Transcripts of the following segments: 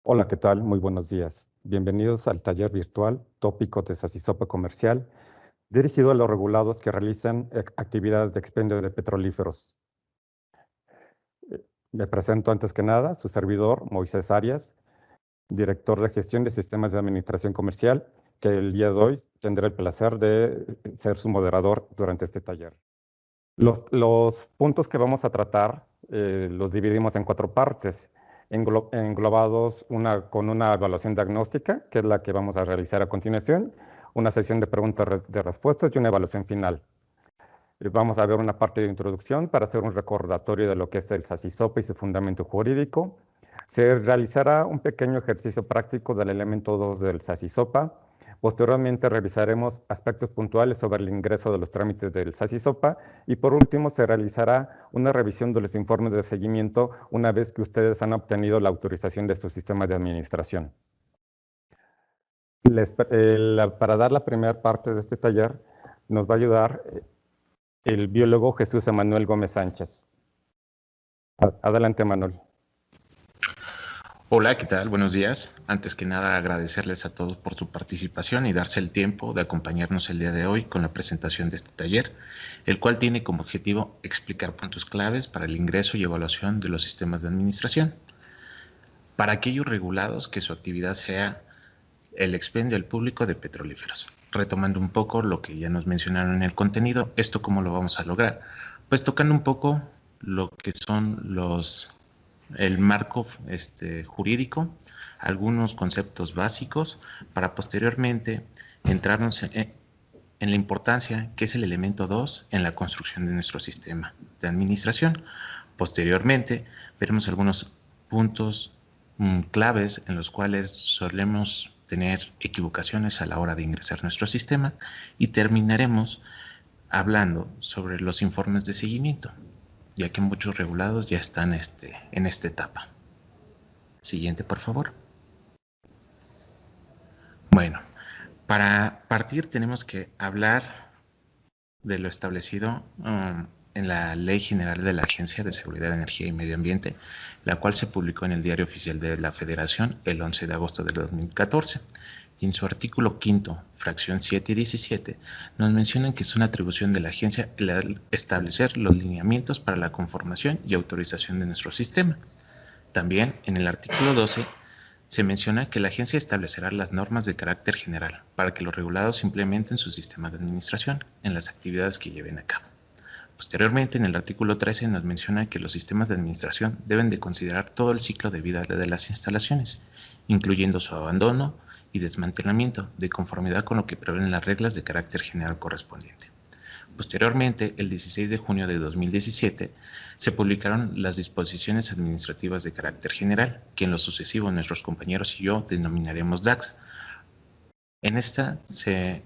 Hola, ¿qué tal? Muy buenos días. Bienvenidos al taller virtual Tópicos de Sacisopa Comercial, dirigido a los regulados que realizan actividades de expendio de petrolíferos. Me presento antes que nada, su servidor, Moisés Arias, director de gestión de sistemas de administración comercial, que el día de hoy tendré el placer de ser su moderador durante este taller. Los puntos que vamos a tratar los dividimos en 4 partes, englobados con una evaluación diagnóstica, que es la que vamos a realizar a continuación, una sesión de preguntas de respuestas y una evaluación final. Vamos a ver una parte de introducción para hacer un recordatorio de lo que es el SACISOPA y su fundamento jurídico. Se realizará un pequeño ejercicio práctico del elemento 2 del SACISOPA. Posteriormente revisaremos aspectos puntuales sobre el ingreso de los trámites del SACISOPA y por último se realizará una revisión de los informes de seguimiento una vez que ustedes han obtenido la autorización de su sistema de administración. Para dar la primera parte de este taller nos va a ayudar el biólogo Jesús Emanuel Gómez Sánchez. Adelante, Manuel. Hola, ¿qué tal? Buenos días. Antes que nada, agradecerles a todos por su participación y darse el tiempo de acompañarnos el día de hoy con la presentación de este taller, el cual tiene como objetivo explicar puntos claves para el ingreso y evaluación de los sistemas de administración. Para aquellos regulados que su actividad sea el expendio al público de petrolíferos. Retomando un poco lo que ya nos mencionaron en el contenido, ¿esto cómo lo vamos a lograr? Pues tocando un poco lo que son el marco jurídico, algunos conceptos básicos para posteriormente entrarnos en la importancia que es el elemento 2 en la construcción de nuestro sistema de administración. Posteriormente veremos algunos puntos claves en los cuales solemos tener equivocaciones a la hora de ingresar nuestro sistema y terminaremos hablando sobre los informes de seguimiento, ya que muchos regulados ya están en esta etapa. Siguiente, por favor. Bueno, para partir tenemos que hablar de lo establecido en la Ley General de la Agencia de Seguridad, Energía y Medio Ambiente, la cual se publicó en el Diario Oficial de la Federación el 11 de agosto de 2014. Y en su artículo 5, fracción 7 y 17, nos mencionan que es una atribución de la agencia el establecer los lineamientos para la conformación y autorización de nuestro sistema. También en el artículo 12 se menciona que la agencia establecerá las normas de carácter general para que los regulados implementen su sistema de administración en las actividades que lleven a cabo. Posteriormente, en el artículo 13 nos menciona que los sistemas de administración deben de considerar todo el ciclo de vida de las instalaciones, incluyendo su abandono y desmantelamiento, de conformidad con lo que prevén las reglas de carácter general correspondiente. Posteriormente, el 16 de junio de 2017, se publicaron las disposiciones administrativas de carácter general, que en lo sucesivo nuestros compañeros y yo denominaremos DACs. En esta se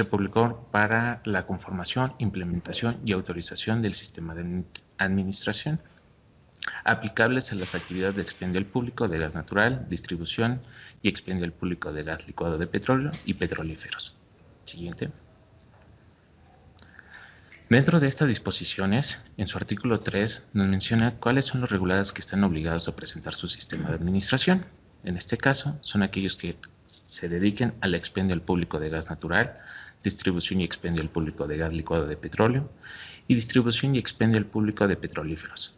publicó para la conformación, implementación y autorización del sistema de administración, aplicables a las actividades de expendio al público de gas natural, distribución y expendio al público de gas licuado de petróleo y petrolíferos. Siguiente. Dentro de estas disposiciones, en su artículo 3, nos menciona cuáles son los regulados que están obligados a presentar su sistema de administración. En este caso, son aquellos que se dediquen al expendio al público de gas natural, distribución y expendio al público de gas licuado de petróleo y distribución y expendio al público de petrolíferos.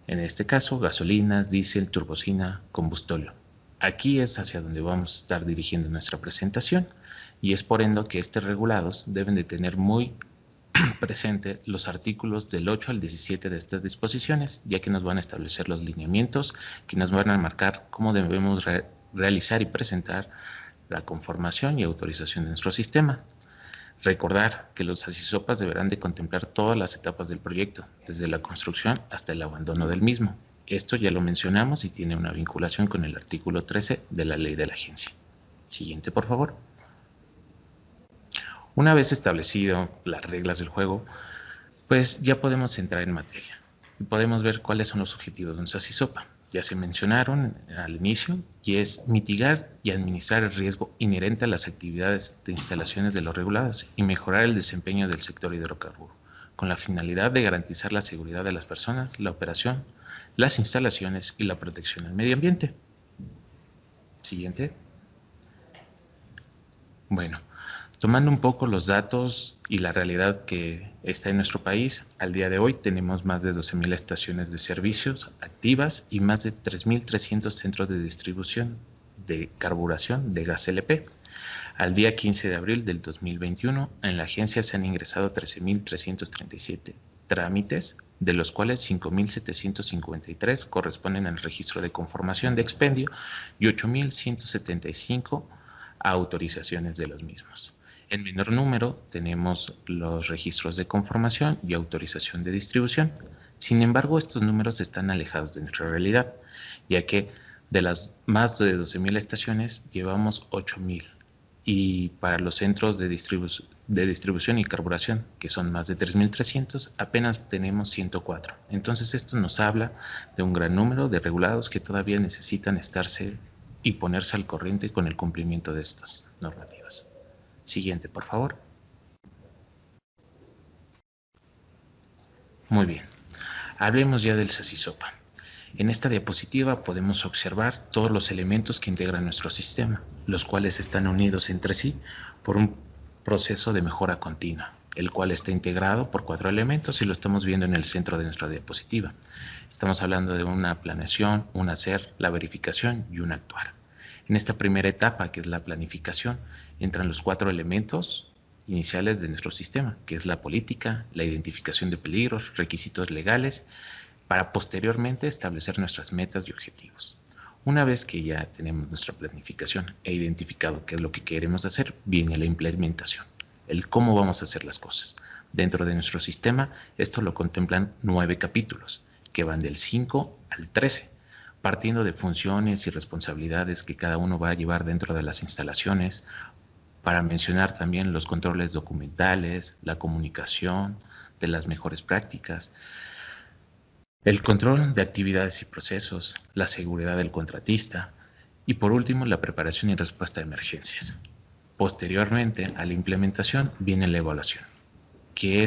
En este caso, gasolinas, diésel, turbocina, combustóleo. Aquí es hacia donde vamos a estar dirigiendo nuestra presentación y es por ende que estos regulados deben de tener muy presente los artículos del 8 al 17 de estas disposiciones, ya que nos van a establecer los lineamientos que nos van a marcar cómo debemos realizar y presentar la conformación y autorización de nuestro sistema. Recordar que los SACISOPAs deberán de contemplar todas las etapas del proyecto, desde la construcción hasta el abandono del mismo. Esto ya lo mencionamos y tiene una vinculación con el artículo 13 de la ley de la agencia. Siguiente, por favor. Una vez establecido las reglas del juego, pues ya podemos entrar en materia y podemos ver cuáles son los objetivos de un SACISOPA. Ya se mencionaron al inicio y es mitigar y administrar el riesgo inherente a las actividades de instalaciones de los regulados y mejorar el desempeño del sector hidrocarburo, con la finalidad de garantizar la seguridad de las personas, la operación, las instalaciones y la protección al medio ambiente. Siguiente. Bueno, tomando un poco los datos y la realidad que está en nuestro país, al día de hoy tenemos más de 12.000 estaciones de servicios activas y más de 3.300 centros de distribución de carburación de gas LP. Al día 15 de abril del 2021, en la agencia se han ingresado 13.337 trámites, de los cuales 5.753 corresponden al registro de conformación de expendio y 8.175 a autorizaciones de los mismos. En menor número tenemos los registros de conformación y autorización de distribución. Sin embargo, estos números están alejados de nuestra realidad, ya que de las más de 12.000 estaciones llevamos 8.000. Y para los centros de distribución y carburación, que son más de 3.300, apenas tenemos 104. Entonces esto nos habla de un gran número de regulados que todavía necesitan estarse y ponerse al corriente con el cumplimiento de estas normativas. Siguiente, por favor. Muy bien. Hablemos ya del SACISOPA. En esta diapositiva podemos observar todos los elementos que integran nuestro sistema, los cuales están unidos entre sí por un proceso de mejora continua, el cual está integrado por 4 elementos y lo estamos viendo en el centro de nuestra diapositiva. Estamos hablando de una planeación, un hacer, la verificación y un actuar. En esta primera etapa, que es la planificación, entran los 4 elementos iniciales de nuestro sistema, que es la política, la identificación de peligros, requisitos legales, para posteriormente establecer nuestras metas y objetivos. Una vez que ya tenemos nuestra planificación e identificado qué es lo que queremos hacer, viene la implementación, el cómo vamos a hacer las cosas. Dentro de nuestro sistema, esto lo contemplan 9 capítulos, que van del 5 al 13, partiendo de funciones y responsabilidades que cada uno va a llevar dentro de las instalaciones, para mencionar también los controles documentales, la comunicación de las mejores prácticas, el control de actividades y procesos, la seguridad del contratista y por último la preparación y respuesta a emergencias. Posteriormente a la implementación viene la evaluación, que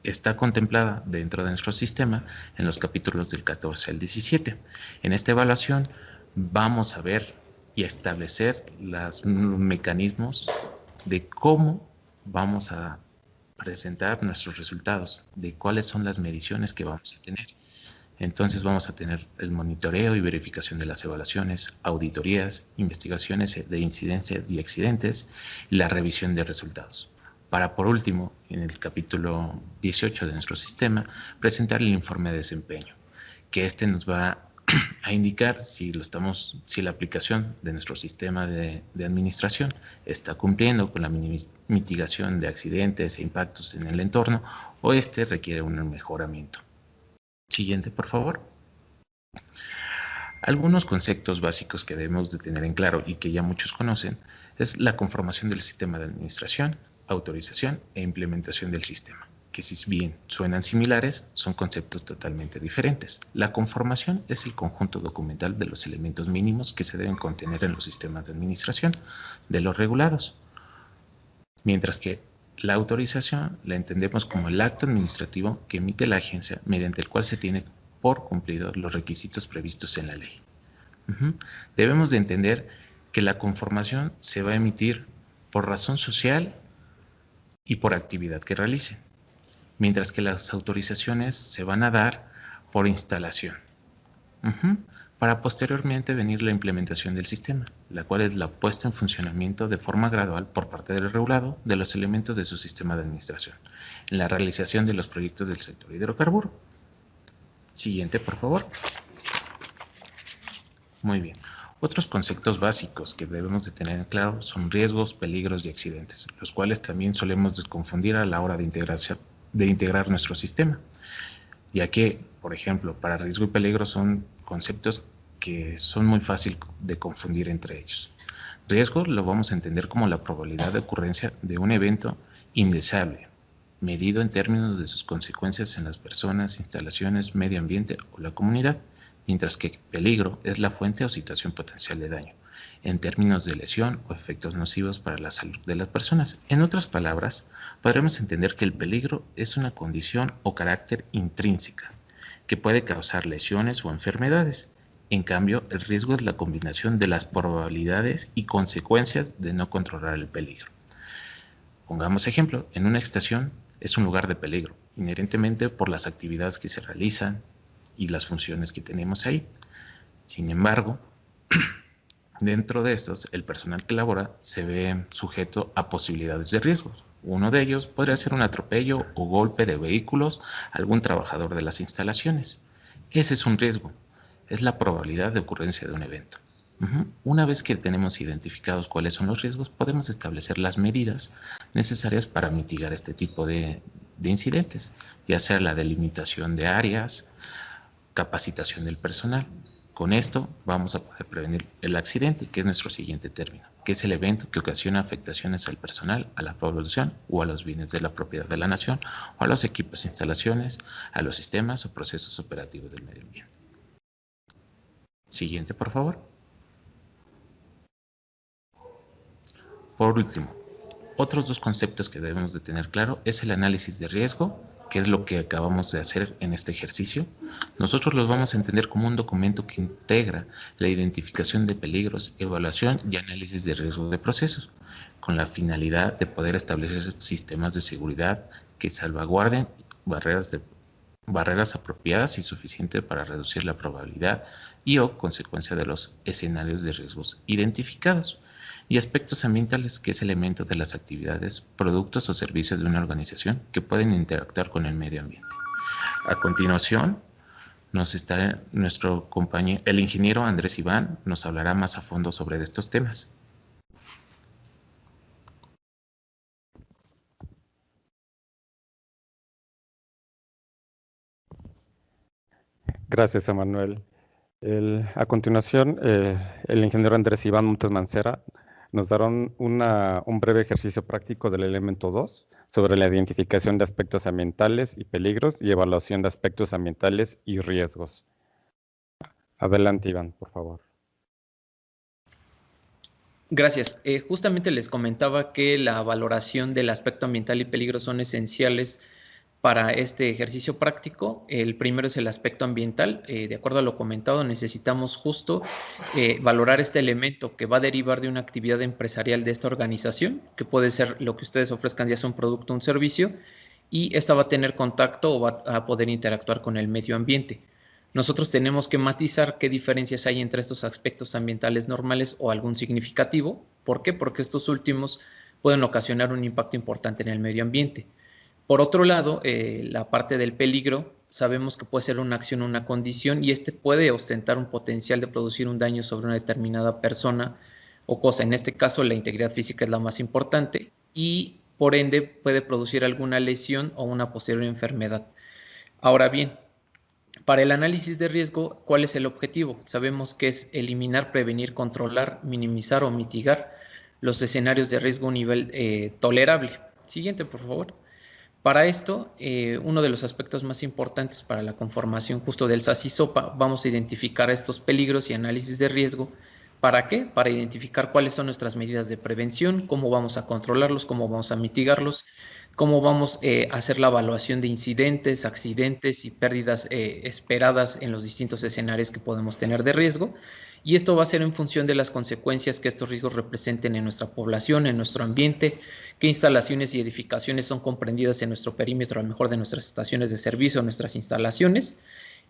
está contemplada dentro de nuestro sistema en los capítulos del 14 al 17. En esta evaluación vamos a ver y a establecer los mecanismos de cómo vamos a presentar nuestros resultados, de cuáles son las mediciones que vamos a tener. Entonces vamos a tener el monitoreo y verificación de las evaluaciones, auditorías, investigaciones de incidencias y accidentes y la revisión de resultados. Para, por último, en el capítulo 18 de nuestro sistema, presentar el informe de desempeño, que nos va a indicar si la aplicación de nuestro sistema de administración está cumpliendo con la mitigación de accidentes e impactos en el entorno o requiere un mejoramiento. Siguiente, por favor. Algunos conceptos básicos que debemos de tener en claro y que ya muchos conocen es la conformación del sistema de administración, autorización e implementación del sistema, que si bien suenan similares, son conceptos totalmente diferentes. La conformación es el conjunto documental de los elementos mínimos que se deben contener en los sistemas de administración de los regulados, mientras que la autorización la entendemos como el acto administrativo que emite la agencia mediante el cual se tiene por cumplidos los requisitos previstos en la ley. Debemos de entender que la conformación se va a emitir por razón social y por actividad que realicen, mientras que las autorizaciones se van a dar por instalación, para posteriormente venir la implementación del sistema, la cual es la puesta en funcionamiento de forma gradual por parte del regulado de los elementos de su sistema de administración, en la realización de los proyectos del sector hidrocarburo. Siguiente, por favor. Muy bien. Otros conceptos básicos que debemos de tener en claro son riesgos, peligros y accidentes, los cuales también solemos confundir a la hora de integrar nuestro sistema, ya que, por ejemplo, para riesgo y peligro son conceptos que son muy fáciles de confundir entre ellos. Riesgo lo vamos a entender como la probabilidad de ocurrencia de un evento indeseable, medido en términos de sus consecuencias en las personas, instalaciones, medio ambiente o la comunidad, mientras que peligro es la fuente o situación potencial de daño, en términos de lesión o efectos nocivos para la salud de las personas. En otras palabras, podremos entender que el peligro es una condición o carácter intrínseca que puede causar lesiones o enfermedades, En cambio, el riesgo es la combinación de las probabilidades y consecuencias de no controlar el peligro. Pongamos ejemplo, en una estación es un lugar de peligro, inherentemente por las actividades que se realizan y las funciones que tenemos ahí. Sin embargo, dentro de estos, el personal que labora se ve sujeto a posibilidades de riesgos. Uno de ellos podría ser un atropello o golpe de vehículos a algún trabajador de las instalaciones. Ese es un riesgo, es la probabilidad de ocurrencia de un evento. Una vez que tenemos identificados cuáles son los riesgos, podemos establecer las medidas necesarias para mitigar este tipo de incidentes, ya sea la delimitación de áreas, capacitación del personal. Con esto vamos a poder prevenir el accidente, que es nuestro siguiente término, que es el evento que ocasiona afectaciones al personal, a la población o a los bienes de la propiedad de la nación, o a los equipos e instalaciones, a los sistemas o procesos operativos del medio ambiente. Siguiente, por favor. Por último, otros dos conceptos que debemos de tener claro es el análisis de riesgo, que es lo que acabamos de hacer en este ejercicio. Nosotros los vamos a entender como un documento que integra la identificación de peligros, evaluación y análisis de riesgo de procesos, con la finalidad de poder establecer sistemas de seguridad que salvaguarden barreras apropiadas y suficientes para reducir la probabilidad y o consecuencia de los escenarios de riesgos identificados, y aspectos ambientales, que es elemento de las actividades, productos o servicios de una organización que pueden interactuar con el medio ambiente. A continuación, nuestro compañero, el ingeniero Andrés Iván, nos hablará más a fondo sobre estos temas. Gracias, Emanuel. A continuación, el ingeniero Andrés Iván Montes Mancera nos dará un breve ejercicio práctico del elemento 2 sobre la identificación de aspectos ambientales y peligros y evaluación de aspectos ambientales y riesgos. Adelante, Iván, por favor. Gracias. Justamente les comentaba que la valoración del aspecto ambiental y peligros son esenciales para este ejercicio práctico. El primero es el aspecto ambiental. De acuerdo a lo comentado, necesitamos justo valorar este elemento que va a derivar de una actividad empresarial de esta organización, que puede ser lo que ustedes ofrezcan, ya sea un producto o un servicio, y esta va a tener contacto o va a poder interactuar con el medio ambiente. Nosotros tenemos que matizar qué diferencias hay entre estos aspectos ambientales normales o algún significativo. ¿Por qué? Porque estos últimos pueden ocasionar un impacto importante en el medio ambiente. Por otro lado, la parte del peligro, sabemos que puede ser una acción o una condición y este puede ostentar un potencial de producir un daño sobre una determinada persona o cosa. En este caso, la integridad física es la más importante y, por ende, puede producir alguna lesión o una posterior enfermedad. Ahora bien, para el análisis de riesgo, ¿cuál es el objetivo? Sabemos que es eliminar, prevenir, controlar, minimizar o mitigar los escenarios de riesgo a un nivel tolerable. Siguiente, por favor. Para esto, uno de los aspectos más importantes para la conformación justo del SAS-ISOPA, vamos a identificar estos peligros y análisis de riesgo. ¿Para qué? Para identificar cuáles son nuestras medidas de prevención, cómo vamos a controlarlos, cómo vamos a mitigarlos, cómo vamos a hacer la evaluación de incidentes, accidentes y pérdidas esperadas en los distintos escenarios que podemos tener de riesgo. Y esto va a ser en función de las consecuencias que estos riesgos representen en nuestra población, en nuestro ambiente, qué instalaciones y edificaciones son comprendidas en nuestro perímetro, a lo mejor de nuestras estaciones de servicio, nuestras instalaciones.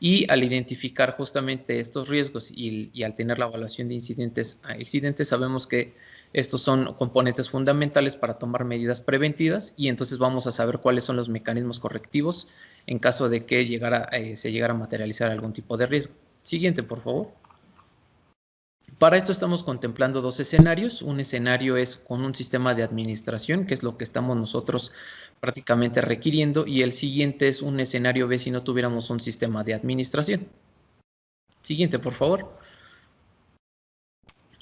Y al identificar justamente estos riesgos y al tener la evaluación de incidentes a accidentes, sabemos que estos son componentes fundamentales para tomar medidas preventivas y entonces vamos a saber cuáles son los mecanismos correctivos en caso de que se llegara a materializar algún tipo de riesgo. Siguiente, por favor. Para esto estamos contemplando dos escenarios. Un escenario es con un sistema de administración, que es lo que estamos nosotros prácticamente requiriendo, y el siguiente es un escenario B si no tuviéramos un sistema de administración. Siguiente, por favor.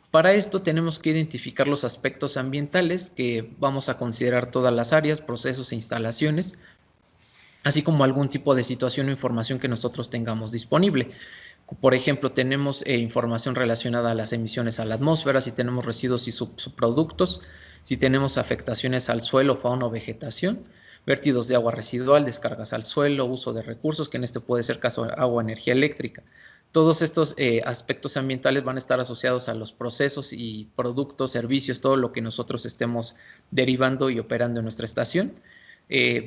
Para esto tenemos que identificar los aspectos ambientales, que vamos a considerar todas las áreas, procesos e instalaciones, así como algún tipo de situación o información que nosotros tengamos disponible. Por ejemplo, tenemos información relacionada a las emisiones a la atmósfera, si tenemos residuos y subproductos, si tenemos afectaciones al suelo, fauna o vegetación. vertidos de agua residual, descargas al suelo, uso de recursos, que en este puede ser caso agua, energía eléctrica. Todos estos aspectos ambientales van a estar asociados a los procesos y productos, servicios, todo lo que nosotros estemos derivando y operando en nuestra estación.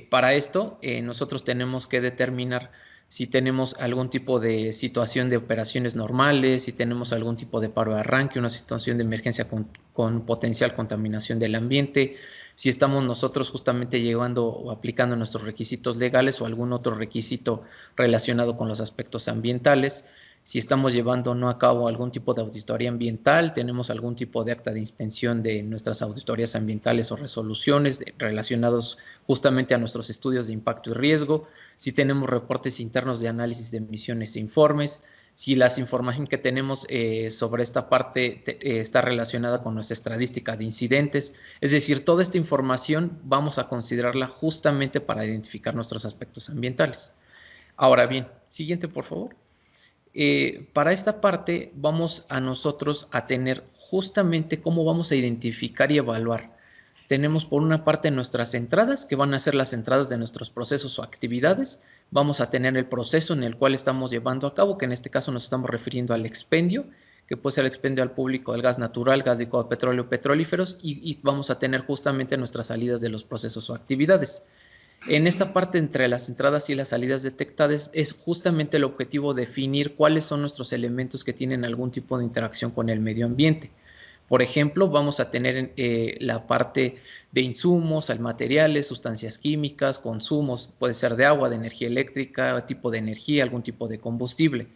Para esto, nosotros tenemos que determinar si tenemos algún tipo de situación de operaciones normales, si tenemos algún tipo de paro de arranque, una situación de emergencia con potencial contaminación del ambiente, si estamos nosotros justamente llevando o aplicando nuestros requisitos legales o algún otro requisito relacionado con los aspectos ambientales, si estamos llevando o no a cabo algún tipo de auditoría ambiental, tenemos algún tipo de acta de inspección de nuestras auditorías ambientales o resoluciones relacionados justamente a nuestros estudios de impacto y riesgo, si tenemos reportes internos de análisis de emisiones e informes, si la información que tenemos sobre esta parte está relacionada con nuestra estadística de incidentes. Es decir, toda esta información vamos a considerarla justamente para identificar nuestros aspectos ambientales. Ahora bien, siguiente por favor. Para esta parte vamos a nosotros a tener justamente cómo vamos a identificar y evaluar. Tenemos por una parte nuestras entradas, que van a ser las entradas de nuestros procesos o actividades. Vamos a tener el proceso en el cual estamos llevando a cabo, que en este caso nos estamos refiriendo al expendio, que puede ser el expendio al público del gas natural, gas licuado, petróleo, petrolíferos, y vamos a tener justamente nuestras salidas de los procesos o actividades. En esta parte entre las entradas y las salidas detectadas es justamente el objetivo definir cuáles son nuestros elementos que tienen algún tipo de interacción con el medio ambiente. Por ejemplo, vamos a tener la parte de insumos, materiales, sustancias químicas, consumos, puede ser de agua, de energía eléctrica, tipo de energía, algún tipo de combustible.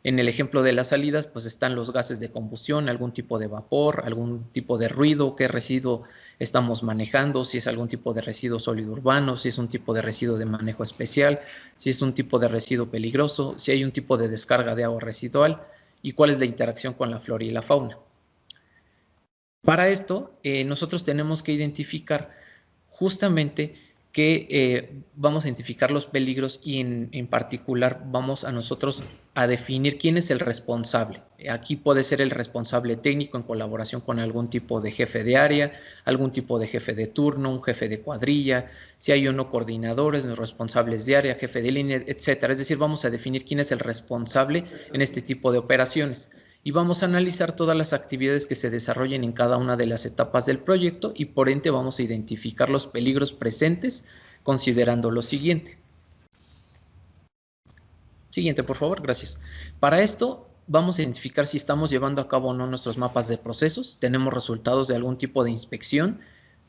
En el ejemplo de las salidas, pues están los gases de combustión, algún tipo de vapor, algún tipo de ruido, qué residuo estamos manejando, si es algún tipo de residuo sólido urbano, si es un tipo de residuo de manejo especial, si es un tipo de residuo peligroso, si hay un tipo de descarga de agua residual y cuál es la interacción con la flora y la fauna. Para esto, nosotros tenemos que identificar justamente que vamos a identificar los peligros y en particular vamos a nosotros a definir quién es el responsable. Aquí puede ser el responsable técnico en colaboración con algún tipo de jefe de área, algún tipo de jefe de turno, un jefe de cuadrilla, si hay o no coordinadores, los responsables de área, jefe de línea, etcétera. Es decir, vamos a definir quién es el responsable en este tipo de operaciones. Y vamos a analizar todas las actividades que se desarrollen en cada una de las etapas del proyecto y por ende vamos a identificar los peligros presentes considerando lo siguiente. Siguiente, por favor, gracias. Para esto vamos a identificar si estamos llevando a cabo o no nuestros mapas de procesos, tenemos resultados de algún tipo de inspección,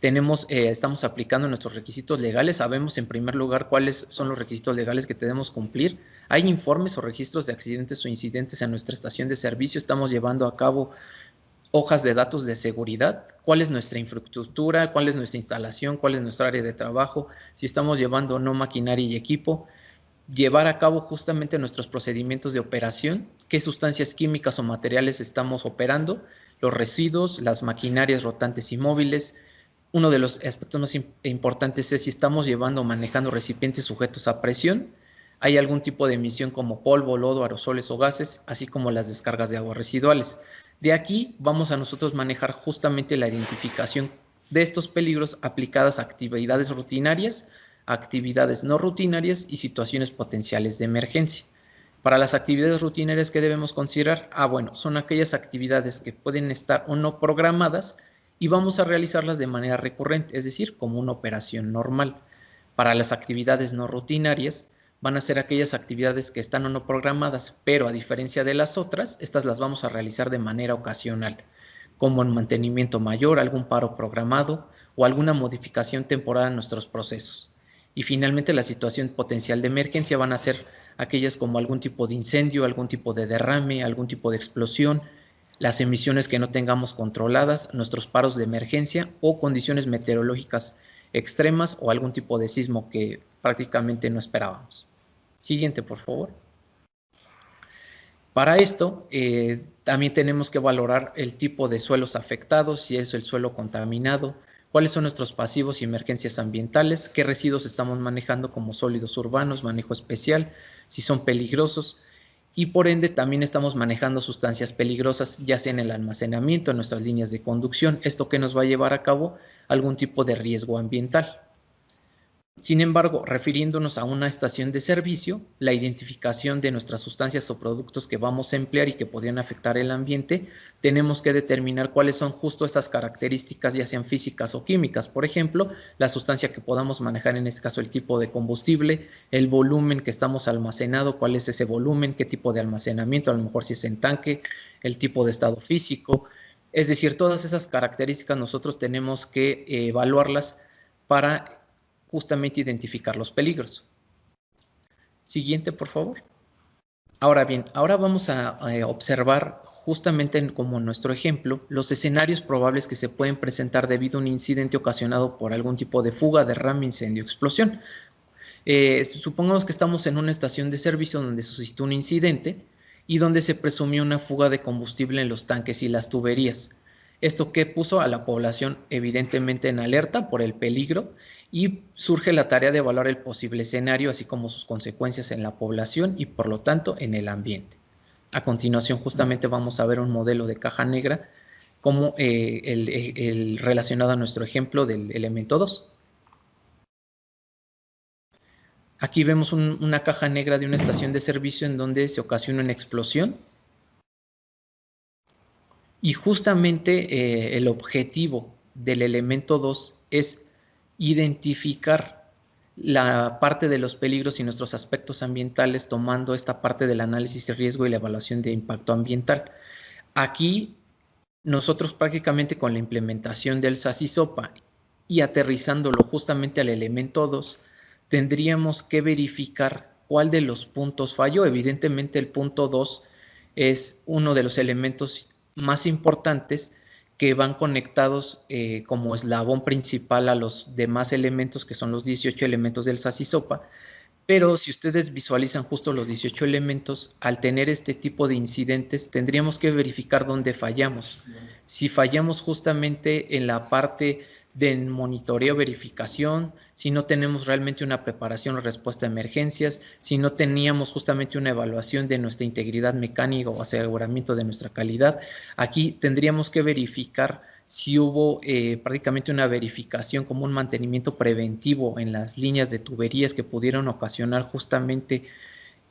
estamos aplicando nuestros requisitos legales, sabemos en primer lugar cuáles son los requisitos legales que debemos cumplir, hay informes o registros de accidentes o incidentes en nuestra estación de servicio, estamos llevando a cabo hojas de datos de seguridad, cuál es nuestra infraestructura, cuál es nuestra instalación, cuál es nuestra área de trabajo, si estamos llevando o no maquinaria y equipo, llevar a cabo justamente nuestros procedimientos de operación, qué sustancias químicas o materiales estamos operando, los residuos, las maquinarias rotantes y móviles. Uno de los aspectos más importantes es si estamos llevando o manejando recipientes sujetos a presión, hay algún tipo de emisión como polvo, lodo, aerosoles o gases, así como las descargas de aguas residuales. De aquí vamos a nosotros manejar justamente la identificación de estos peligros aplicadas a actividades rutinarias, actividades no rutinarias y situaciones potenciales de emergencia. Para las actividades rutinarias, ¿qué debemos considerar? Bueno, son aquellas actividades que pueden estar o no programadas y vamos a realizarlas de manera recurrente, es decir, como una operación normal. Para las actividades no rutinarias, van a ser aquellas actividades que están o no programadas, pero a diferencia de las otras, estas las vamos a realizar de manera ocasional, como en mantenimiento mayor, algún paro programado o alguna modificación temporal en nuestros procesos. Y finalmente la situación potencial de emergencia van a ser aquellas como algún tipo de incendio, algún tipo de derrame, algún tipo de explosión, las emisiones que no tengamos controladas, nuestros paros de emergencia o condiciones meteorológicas extremas o algún tipo de sismo que prácticamente no esperábamos. Siguiente, por favor. Para esto, también tenemos que valorar el tipo de suelos afectados, si es el suelo contaminado, cuáles son nuestros pasivos y emergencias ambientales, qué residuos estamos manejando como sólidos urbanos, manejo especial, si son peligrosos, y por ende también estamos manejando sustancias peligrosas, ya sea en el almacenamiento, en nuestras líneas de conducción, esto que nos va a llevar a cabo algún tipo de riesgo ambiental. Sin embargo, refiriéndonos a una estación de servicio, la identificación de nuestras sustancias o productos que vamos a emplear y que podrían afectar el ambiente, tenemos que determinar cuáles son justo esas características, ya sean físicas o químicas. Por ejemplo, la sustancia que podamos manejar, en este caso el tipo de combustible, el volumen que estamos almacenando, cuál es ese volumen, qué tipo de almacenamiento, a lo mejor si es en tanque, el tipo de estado físico. Es decir, todas esas características nosotros tenemos que evaluarlas para justamente identificar los peligros. Siguiente, por favor. Ahora bien, ahora vamos a observar justamente como nuestro ejemplo los escenarios probables que se pueden presentar debido a un incidente ocasionado por algún tipo de fuga, derrame, incendio o explosión. Supongamos que estamos en una estación de servicio donde se suscitó un incidente y donde se presumió una fuga de combustible en los tanques y las tuberías. Esto que puso a la población evidentemente en alerta por el peligro, y surge la tarea de evaluar el posible escenario, así como sus consecuencias en la población y por lo tanto en el ambiente. A continuación justamente vamos a ver un modelo de caja negra como el relacionado a nuestro ejemplo del elemento 2. Aquí vemos una caja negra de una estación de servicio en donde se ocasiona una explosión. Y justamente el objetivo del elemento 2 es identificar la parte de los peligros y nuestros aspectos ambientales, tomando esta parte del análisis de riesgo y la evaluación de impacto ambiental. Aquí nosotros prácticamente con la implementación del SASI-SOPA y aterrizándolo justamente al elemento 2, tendríamos que verificar cuál de los puntos falló. Evidentemente el punto 2 es uno de los elementos más importantes que van conectados como eslabón principal a los demás elementos, que son los 18 elementos del SASI-SOPA. Pero si ustedes visualizan justo los 18 elementos, al tener este tipo de incidentes, tendríamos que verificar dónde fallamos. Si fallamos justamente en la parte de monitoreo, verificación, si no tenemos realmente una preparación o respuesta a emergencias, si no teníamos justamente una evaluación de nuestra integridad mecánica o aseguramiento de nuestra calidad, aquí tendríamos que verificar si hubo prácticamente una verificación como un mantenimiento preventivo en las líneas de tuberías que pudieron ocasionar justamente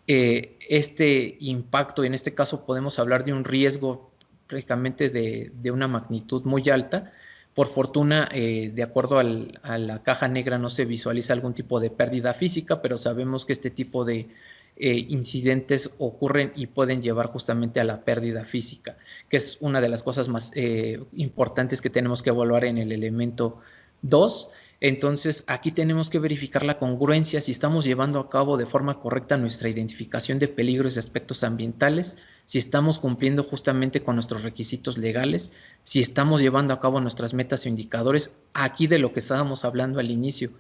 este impacto. En este caso podemos hablar de un riesgo prácticamente de una magnitud muy alta. Por fortuna, de acuerdo a la caja negra, no se visualiza algún tipo de pérdida física, pero sabemos que este tipo de incidentes ocurren y pueden llevar justamente a la pérdida física, que es una de las cosas más importantes que tenemos que evaluar en el elemento 2. Entonces, aquí tenemos que verificar la congruencia, si estamos llevando a cabo de forma correcta nuestra identificación de peligros y aspectos ambientales, si estamos cumpliendo justamente con nuestros requisitos legales, si estamos llevando a cabo nuestras metas o indicadores. Aquí de lo que estábamos hablando al inicio,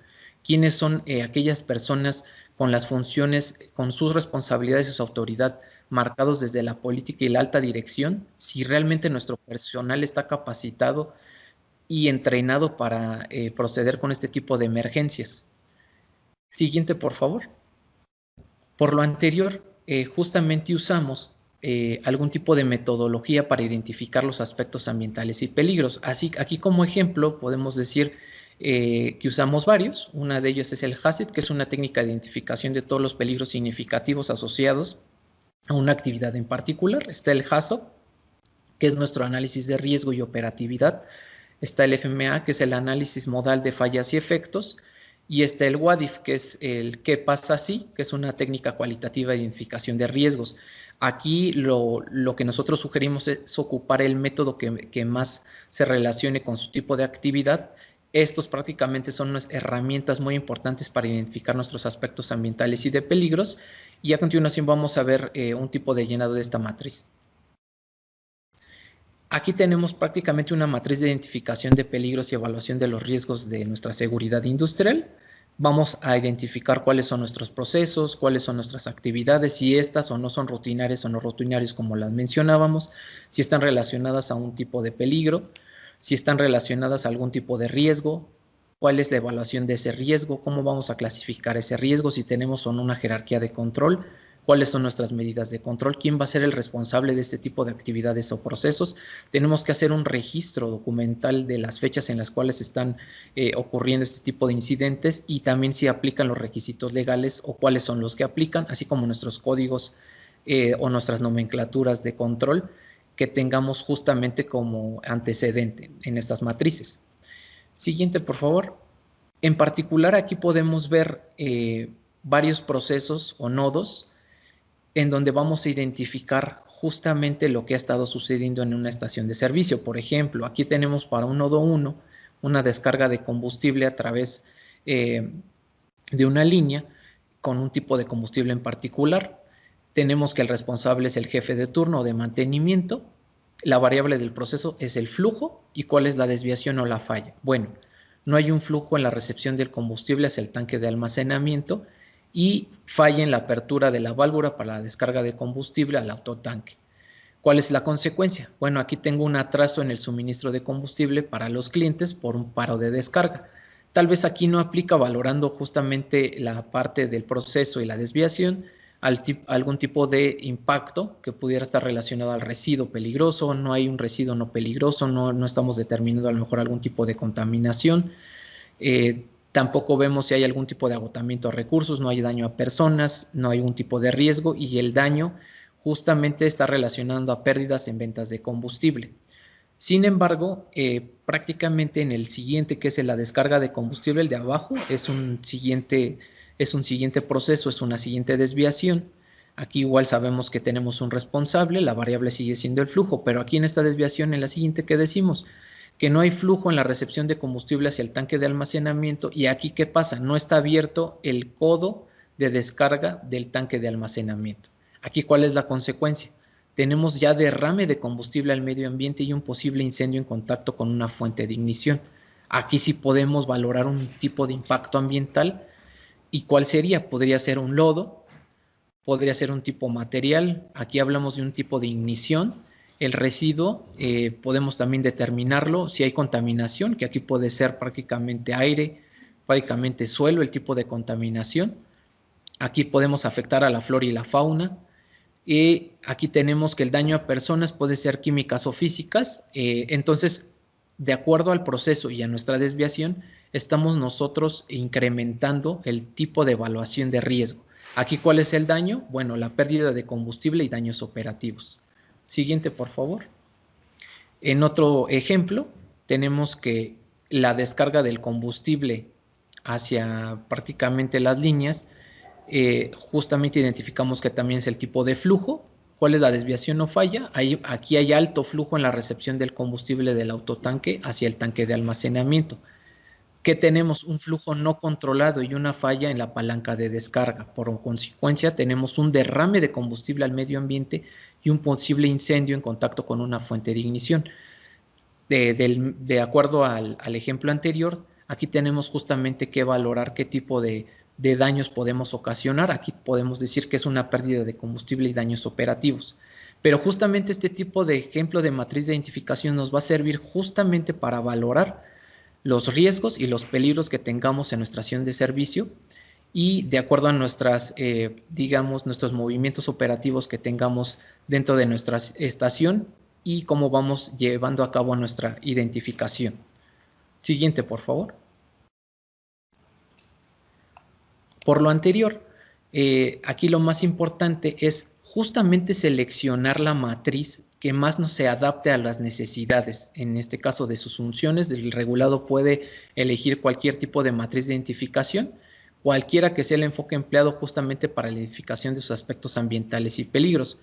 quiénes son aquellas personas con las funciones, con sus responsabilidades y su autoridad marcados desde la política y la alta dirección, si realmente nuestro personal está capacitado y entrenado para proceder con este tipo de emergencias. Siguiente, por favor. Por lo anterior, justamente usamos algún tipo de metodología para identificar los aspectos ambientales y peligros. Así, aquí como ejemplo podemos decir que usamos varios. Una de ellas es el HACCP, que es una técnica de identificación de todos los peligros significativos asociados a una actividad en particular. Está el HACCP, que es nuestro análisis de riesgo y operatividad. Está el FMA, que es el análisis modal de fallas y efectos. Y está el WADIF, que es el qué pasa si, que es una técnica cualitativa de identificación de riesgos. Aquí lo que nosotros sugerimos es ocupar el método que más se relacione con su tipo de actividad. Estos prácticamente son unas herramientas muy importantes para identificar nuestros aspectos ambientales y de peligros. Y a continuación vamos a ver un tipo de llenado de esta matriz. Aquí tenemos prácticamente una matriz de identificación de peligros y evaluación de los riesgos de nuestra seguridad industrial. Vamos a identificar cuáles son nuestros procesos, cuáles son nuestras actividades, si estas o no son rutinarias o no rutinarias como las mencionábamos, si están relacionadas a un tipo de peligro, si están relacionadas a algún tipo de riesgo, cuál es la evaluación de ese riesgo, cómo vamos a clasificar ese riesgo, si tenemos o no una jerarquía de control, cuáles son nuestras medidas de control, quién va a ser el responsable de este tipo de actividades o procesos. Tenemos que hacer un registro documental de las fechas en las cuales están ocurriendo este tipo de incidentes y también si aplican los requisitos legales o cuáles son los que aplican, así como nuestros códigos o nuestras nomenclaturas de control que tengamos justamente como antecedente en estas matrices. Siguiente, por favor. En particular, aquí podemos ver varios procesos o nodos en donde vamos a identificar justamente lo que ha estado sucediendo en una estación de servicio. Por ejemplo, aquí tenemos para un nodo 1 una descarga de combustible a través de una línea con un tipo de combustible en particular. Tenemos que el responsable es el jefe de turno o de mantenimiento. La variable del proceso es el flujo y cuál es la desviación o la falla. Bueno, no hay un flujo en la recepción del combustible hacia el tanque de almacenamiento y falla en la apertura de la válvula para la descarga de combustible al autotanque. ¿Cuál es la consecuencia? Bueno, aquí tengo un atraso en el suministro de combustible para los clientes por un paro de descarga. Tal vez aquí no aplica valorando justamente la parte del proceso y la desviación, algún tipo de impacto que pudiera estar relacionado al residuo peligroso, no hay un residuo no peligroso, no estamos determinando a lo mejor algún tipo de contaminación, tampoco vemos si hay algún tipo de agotamiento de recursos, no hay daño a personas, no hay algún tipo de riesgo y el daño justamente está relacionando a pérdidas en ventas de combustible. Sin embargo, prácticamente en el siguiente, que es la descarga de combustible, el de abajo, es un siguiente proceso, es una siguiente desviación. Aquí igual sabemos que tenemos un responsable, la variable sigue siendo el flujo, pero aquí en esta desviación, en la siguiente, ¿qué decimos? Que no hay flujo en la recepción de combustible hacia el tanque de almacenamiento. Y aquí, ¿qué pasa? No está abierto el codo de descarga del tanque de almacenamiento. Aquí, ¿cuál es la consecuencia? Tenemos ya derrame de combustible al medio ambiente y un posible incendio en contacto con una fuente de ignición. Aquí sí podemos valorar un tipo de impacto ambiental. ¿Y cuál sería? Podría ser un lodo, podría ser un tipo material. Aquí hablamos de un tipo de ignición. El residuo podemos también determinarlo si hay contaminación, que aquí puede ser prácticamente aire, prácticamente suelo, el tipo de contaminación. Aquí podemos afectar a la flora y la fauna. Y aquí tenemos que el daño a personas puede ser químicas o físicas. Entonces, de acuerdo al proceso y a nuestra desviación, estamos nosotros incrementando el tipo de evaluación de riesgo. Aquí, ¿cuál es el daño? Bueno, la pérdida de combustible y daños operativos. Siguiente, por favor. En otro ejemplo, tenemos que la descarga del combustible hacia prácticamente las líneas, justamente identificamos que también es el tipo de flujo. ¿Cuál es la desviación o falla? Aquí hay alto flujo en la recepción del combustible del autotanque hacia el tanque de almacenamiento. ¿Qué tenemos? Un flujo no controlado y una falla en la palanca de descarga. Por consecuencia, tenemos un derrame de combustible al medio ambiente y un posible incendio en contacto con una fuente de ignición. De acuerdo al ejemplo anterior, aquí tenemos justamente que valorar qué tipo de daños podemos ocasionar. Aquí podemos decir que es una pérdida de combustible y daños operativos. Pero justamente este tipo de ejemplo de matriz de identificación nos va a servir justamente para valorar los riesgos y los peligros que tengamos en nuestra estación de servicio y de acuerdo a nuestras, nuestros movimientos operativos que tengamos dentro de nuestra estación y cómo vamos llevando a cabo nuestra identificación. Siguiente, por favor. Por lo anterior, aquí lo más importante es justamente seleccionar la matriz que más nos se adapte a las necesidades, en este caso de sus funciones. El regulado puede elegir cualquier tipo de matriz de identificación, cualquiera que sea el enfoque empleado justamente para la identificación de sus aspectos ambientales y peligros.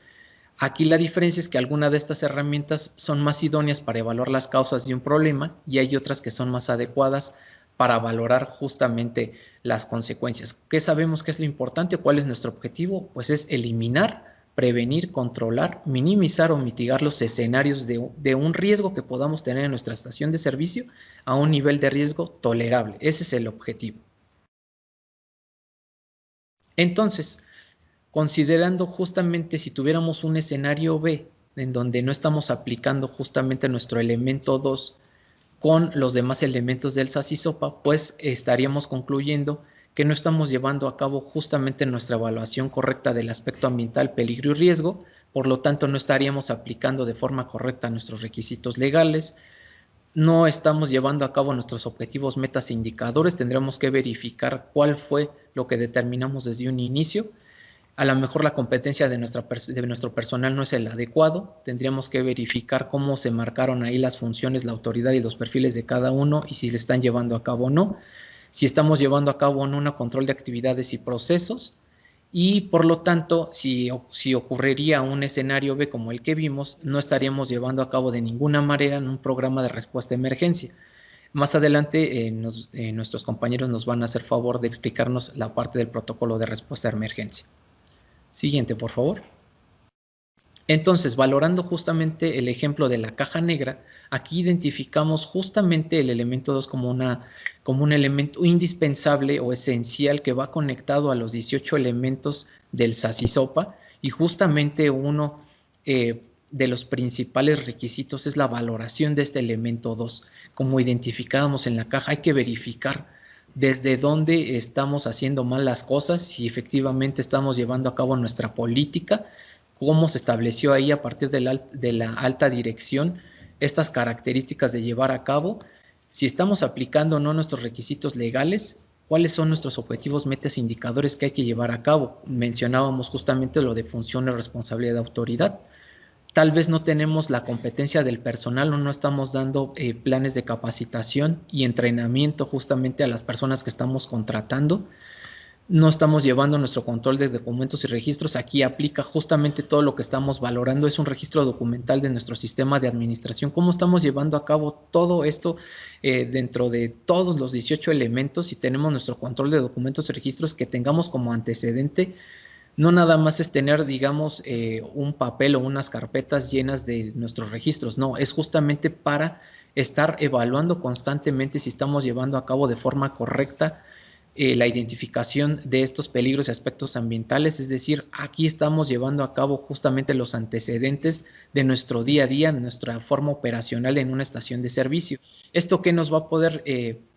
Aquí la diferencia es que algunas de estas herramientas son más idóneas para evaluar las causas de un problema y hay otras que son más adecuadas para valorar justamente las consecuencias. ¿Qué sabemos que es lo importante? ¿Cuál es nuestro objetivo? Pues es eliminar, prevenir, controlar, minimizar o mitigar los escenarios de un riesgo que podamos tener en nuestra estación de servicio a un nivel de riesgo tolerable. Ese es el objetivo. Entonces, considerando justamente si tuviéramos un escenario B en donde no estamos aplicando justamente nuestro elemento 2 con los demás elementos del SASISOPA, pues estaríamos concluyendo que no estamos llevando a cabo justamente nuestra evaluación correcta del aspecto ambiental, peligro y riesgo, por lo tanto no estaríamos aplicando de forma correcta nuestros requisitos legales, no estamos llevando a cabo nuestros objetivos, metas e indicadores, tendremos que verificar cuál fue lo que determinamos desde un inicio. A lo mejor la competencia de nuestro personal no es el adecuado, tendríamos que verificar cómo se marcaron ahí las funciones, la autoridad y los perfiles de cada uno y si se están llevando a cabo o no, si estamos llevando a cabo o no un control de actividades y procesos, y por lo tanto, si ocurriría un escenario B como el que vimos, no estaríamos llevando a cabo de ninguna manera en un programa de respuesta a emergencia. Más adelante nuestros compañeros nos van a hacer favor de explicarnos la parte del protocolo de respuesta a emergencia. Siguiente, por favor. Entonces, valorando justamente el ejemplo de la caja negra, aquí identificamos justamente el elemento 2 como un elemento indispensable o esencial que va conectado a los 18 elementos del SASISOPA, y justamente uno de los principales requisitos es la valoración de este elemento 2. Como identificábamos en la caja, hay que verificar desde dónde estamos haciendo mal las cosas, si efectivamente estamos llevando a cabo nuestra política, cómo se estableció ahí a partir de la alta dirección estas características de llevar a cabo, si estamos aplicando o no nuestros requisitos legales, cuáles son nuestros objetivos, metas e indicadores que hay que llevar a cabo. Mencionábamos justamente lo de funciones, responsabilidad de autoridad. Tal vez no tenemos la competencia del personal o no estamos dando planes de capacitación y entrenamiento justamente a las personas que estamos contratando. No estamos llevando nuestro control de documentos y registros. Aquí aplica justamente todo lo que estamos valorando. Es un registro documental de nuestro sistema de administración. ¿Cómo estamos llevando a cabo todo esto dentro de todos los 18 elementos? Y tenemos nuestro control de documentos y registros que tengamos como antecedente. No nada más es tener, digamos, un papel o unas carpetas llenas de nuestros registros. No, es justamente para estar evaluando constantemente si estamos llevando a cabo de forma correcta la identificación de estos peligros y aspectos ambientales. Es decir, aquí estamos llevando a cabo justamente los antecedentes de nuestro día a día, nuestra forma operacional en una estación de servicio. ¿Esto qué nos va a poder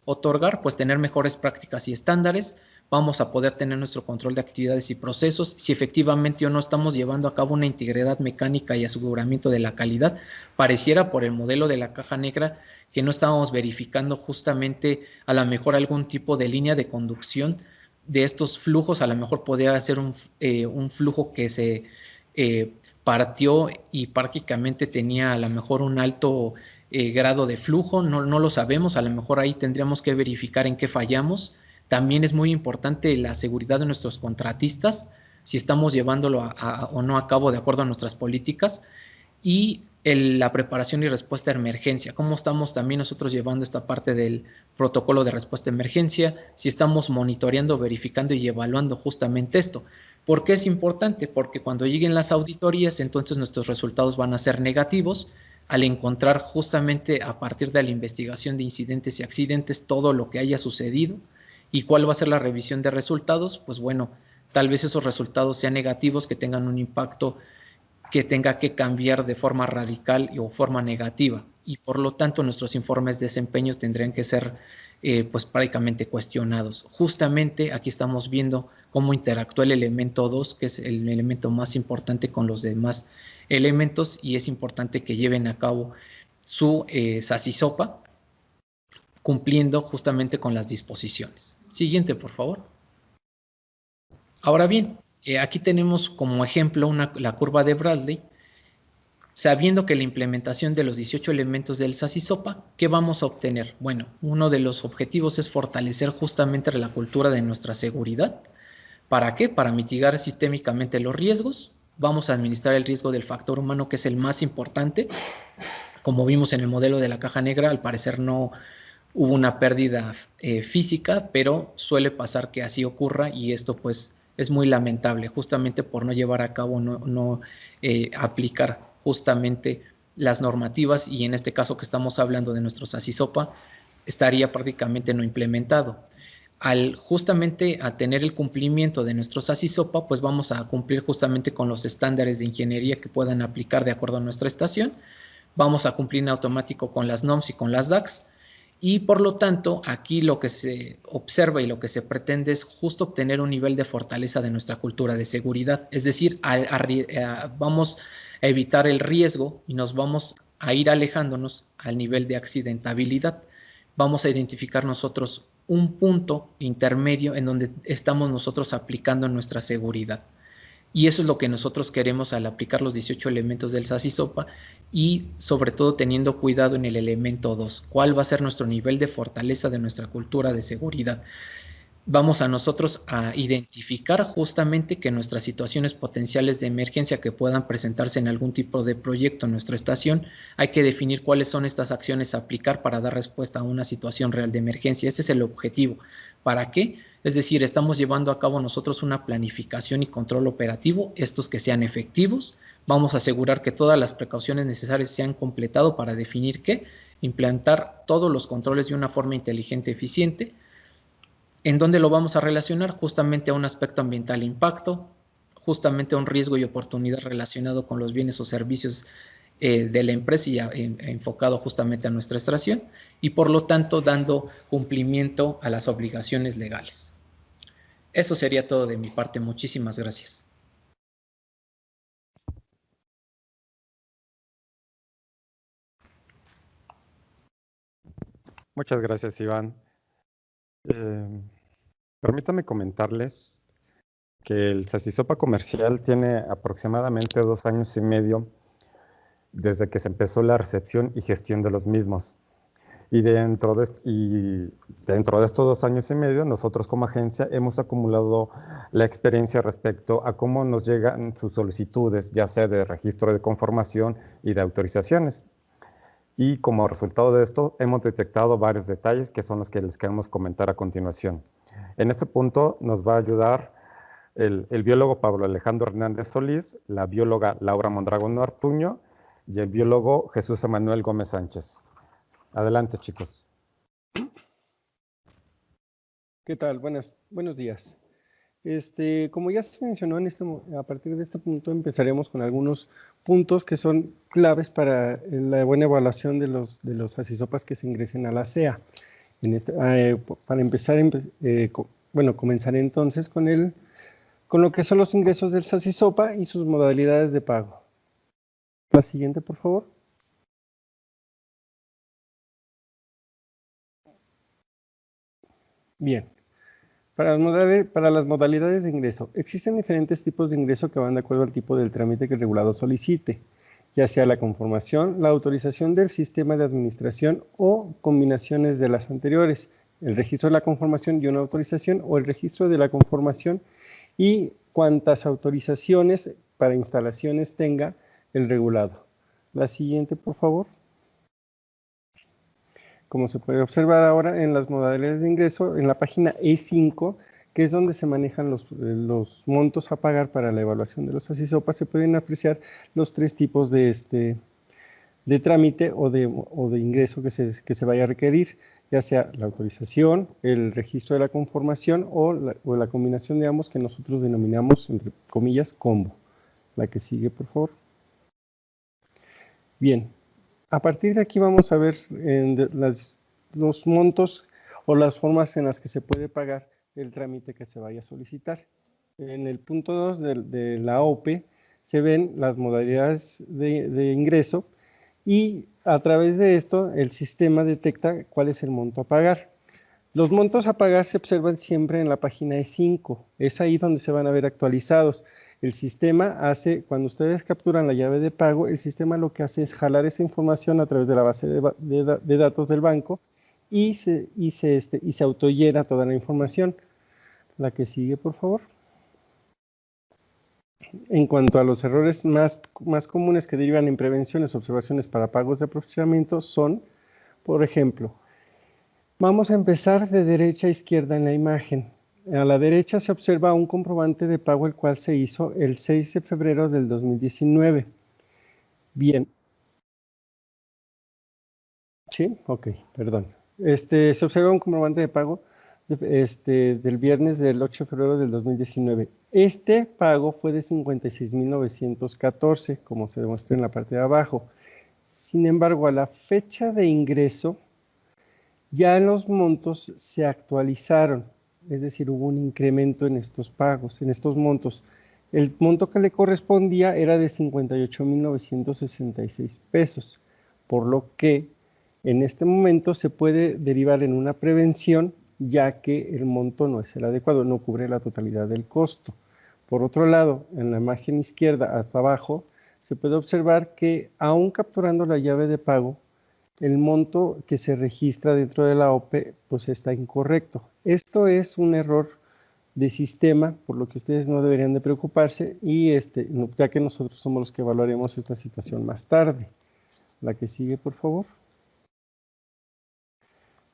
otorgar? Pues tener mejores prácticas y estándares. Vamos a poder tener nuestro control de actividades y procesos, si efectivamente o no estamos llevando a cabo una integridad mecánica y aseguramiento de la calidad. Pareciera por el modelo de la caja negra que no estábamos verificando justamente a lo mejor algún tipo de línea de conducción de estos flujos. A lo mejor podría ser un flujo que se partió y prácticamente tenía a lo mejor un alto grado de flujo, no lo sabemos. A lo mejor ahí tendríamos que verificar en qué fallamos. También es muy importante la seguridad de nuestros contratistas, si estamos llevándolo o no a cabo de acuerdo a nuestras políticas, y la preparación y respuesta a emergencia. ¿Cómo estamos también nosotros llevando esta parte del protocolo de respuesta a emergencia? Si estamos monitoreando, verificando y evaluando justamente esto. ¿Por qué es importante? Porque cuando lleguen las auditorías, entonces nuestros resultados van a ser negativos, al encontrar justamente a partir de la investigación de incidentes y accidentes todo lo que haya sucedido. ¿Y cuál va a ser la revisión de resultados? Pues bueno, tal vez esos resultados sean negativos, que tengan un impacto que tenga que cambiar de forma radical o forma negativa. Y por lo tanto, nuestros informes de desempeño tendrían que ser pues prácticamente cuestionados. Justamente aquí estamos viendo cómo interactúa el elemento 2, que es el elemento más importante con los demás elementos, y es importante que lleven a cabo su SASISOPA, cumpliendo justamente con las disposiciones. Siguiente, por favor. Ahora bien, aquí tenemos como ejemplo la curva de Bradley, sabiendo que la implementación de los 18 elementos del SASISOPA, ¿qué vamos a obtener? Bueno, uno de los objetivos es fortalecer justamente la cultura de nuestra seguridad. ¿Para qué? Para mitigar sistémicamente los riesgos. Vamos a administrar el riesgo del factor humano, que es el más importante. Como vimos en el modelo de la caja negra, al parecer no hubo una pérdida física, pero suele pasar que así ocurra, y esto pues es muy lamentable, justamente por no llevar a cabo, no aplicar justamente las normativas, y en este caso que estamos hablando de nuestro SASISOPA, estaría prácticamente no implementado. Justamente a tener el cumplimiento de nuestro SASISOPA, pues vamos a cumplir justamente con los estándares de ingeniería que puedan aplicar de acuerdo a nuestra estación. Vamos a cumplir en automático con las NOMS y con las DACS. Y por lo tanto, aquí lo que se observa y lo que se pretende es justo obtener un nivel de fortaleza de nuestra cultura de seguridad. Es decir, vamos a evitar el riesgo y nos vamos a ir alejándonos al nivel de accidentabilidad. Vamos a identificar nosotros un punto intermedio en donde estamos nosotros aplicando nuestra seguridad. Y eso es lo que nosotros queremos al aplicar los 18 elementos del SASISOPA y sobre todo teniendo cuidado en el elemento 2. ¿Cuál va a ser nuestro nivel de fortaleza de nuestra cultura de seguridad? Vamos a nosotros a identificar justamente que nuestras situaciones potenciales de emergencia que puedan presentarse en algún tipo de proyecto en nuestra estación, hay que definir cuáles son estas acciones a aplicar para dar respuesta a una situación real de emergencia. Este es el objetivo. ¿Para qué? Es decir, estamos llevando a cabo nosotros una planificación y control operativo, estos que sean efectivos. Vamos a asegurar que todas las precauciones necesarias se han completado para definir qué, implantar todos los controles de una forma inteligente y eficiente. ¿En dónde lo vamos a relacionar? Justamente a un aspecto ambiental impacto, justamente a un riesgo y oportunidad relacionado con los bienes o servicios de la empresa y enfocado justamente a nuestra estación y por lo tanto dando cumplimiento a las obligaciones legales. Eso sería todo de mi parte. Muchísimas gracias. Muchas gracias, Iván. Permítame comentarles que el SASISOPA comercial tiene aproximadamente 2 años y medio desde que se empezó la recepción y gestión de los mismos. Y dentro de estos 2 años y medio, nosotros como agencia hemos acumulado la experiencia respecto a cómo nos llegan sus solicitudes, ya sea de registro de conformación y de autorizaciones. Y como resultado de esto, hemos detectado varios detalles que son los que les queremos comentar a continuación. En este punto nos va a ayudar el biólogo Pablo Alejandro Hernández Solís, la bióloga Laura Mondragón Ortuño y el biólogo Jesús Emanuel Gómez Sánchez. Adelante, chicos. ¿Qué tal? Buenos días. Como ya se mencionó, a partir de este punto empezaremos con algunos puntos que son claves para la buena evaluación de los SASISOPAs que se ingresen a la CEA. Para empezar, comenzaré entonces con lo que son los ingresos del SASISOPA y sus modalidades de pago. La siguiente, por favor. Bien. Para las modalidades de ingreso, existen diferentes tipos de ingreso que van de acuerdo al tipo del trámite que el regulador solicite, ya sea la conformación, la autorización del sistema de administración o combinaciones de las anteriores, el registro de la conformación y una autorización o el registro de la conformación y cuantas autorizaciones para instalaciones tenga el regulado. La siguiente, por favor. Como se puede observar ahora en las modalidades de ingreso, en la página E5, que es donde se manejan los montos a pagar para la evaluación de los SASISOPAs, se pueden apreciar los 3 tipos de trámite o de ingreso que se vaya a requerir, ya sea la autorización, el registro de la conformación o la combinación de ambos que nosotros denominamos, entre comillas, combo. La que sigue, por favor. Bien. A partir de aquí vamos a ver los montos o las formas en las que se puede pagar el trámite que se vaya a solicitar. En el punto 2 de la OPE se ven las modalidades de ingreso y a través de esto el sistema detecta cuál es el monto a pagar. Los montos a pagar se observan siempre en la página E5, es ahí donde se van a ver actualizados. El sistema cuando ustedes capturan la llave de pago, el sistema lo que hace es jalar esa información a través de la base de datos del banco y se autollena toda la información. La que sigue, por favor. En cuanto a los errores más comunes que derivan en prevenciones o observaciones para pagos de aprovisionamiento son, por ejemplo, vamos a empezar de derecha a izquierda en la imagen. A la derecha se observa un comprobante de pago el cual se hizo el 6 de febrero del 2019. Bien. ¿Sí? Ok, perdón. Se observa un comprobante de pago del viernes del 8 de febrero del 2019. Este pago fue de 56,914, como se demuestra en la parte de abajo. Sin embargo, a la fecha de ingreso Ya los montos se actualizaron, es decir, hubo un incremento en estos pagos, en estos montos. El monto que le correspondía era de 58,966 pesos, por lo que en este momento se puede derivar en una prevención, ya que el monto no es el adecuado, no cubre la totalidad del costo. Por otro lado, en la imagen izquierda hasta abajo, se puede observar que aún capturando la llave de pago, el monto que se registra dentro de la OPE pues está incorrecto. Esto es un error de sistema, por lo que ustedes no deberían de preocuparse, y ya que nosotros somos los que evaluaremos esta situación más tarde. La que sigue, por favor.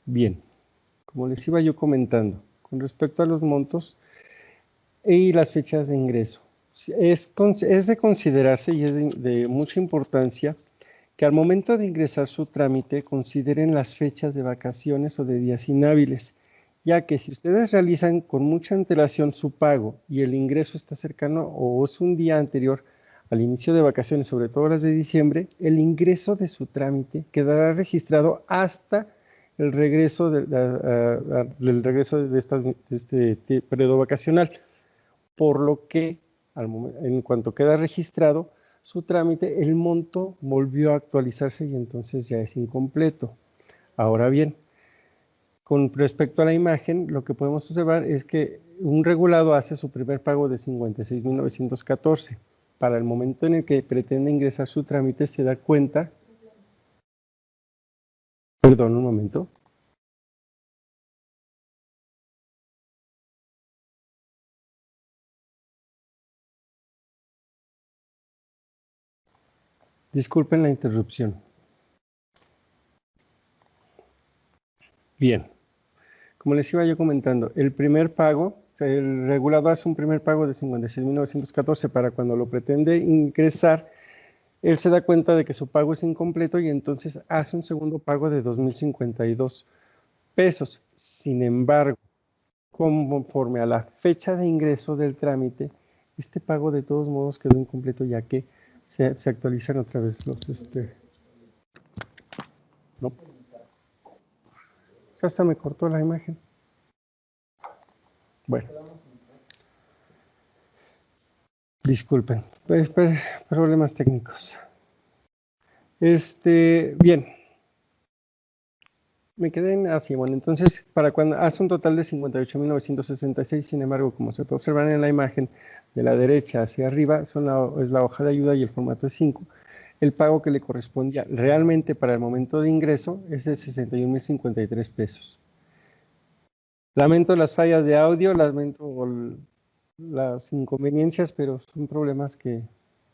Bien, como les iba yo comentando, con respecto a los montos y las fechas de ingreso, es de considerarse y es de mucha importancia que al momento de ingresar su trámite consideren las fechas de vacaciones o de días inhábiles, ya que si ustedes realizan con mucha antelación su pago y el ingreso está cercano o es un día anterior al inicio de vacaciones, sobre todo las de diciembre, el ingreso de su trámite quedará registrado hasta el regreso de este periodo vacacional, por lo que en cuanto queda registrado su trámite, el monto volvió a actualizarse y entonces ya es incompleto. Ahora bien, con respecto a la imagen, lo que podemos observar es que un regulado hace su primer pago de 56,914. Para el momento en el que pretende ingresar su trámite, se da cuenta. Perdón, un momento. Disculpen la interrupción. Bien, como les iba yo comentando, el primer pago, el regulado hace un primer pago de 56,914 para cuando lo pretende ingresar, él se da cuenta de que su pago es incompleto y entonces hace un segundo pago de 2,052 pesos. Sin embargo, conforme a la fecha de ingreso del trámite, este pago de todos modos quedó incompleto, ya que se actualizan otra vez los... No. Hasta me cortó la imagen. Bueno. Disculpen, problemas técnicos. Bien. Me quedé así, bueno, entonces, para cuando hace un total de 58,966, sin embargo, como se puede observar en la imagen de la derecha hacia arriba, es la hoja de ayuda y el formato es 5. El pago que le correspondía realmente para el momento de ingreso es de 61,053 pesos. Lamento las fallas de audio, lamento las inconveniencias, pero son problemas que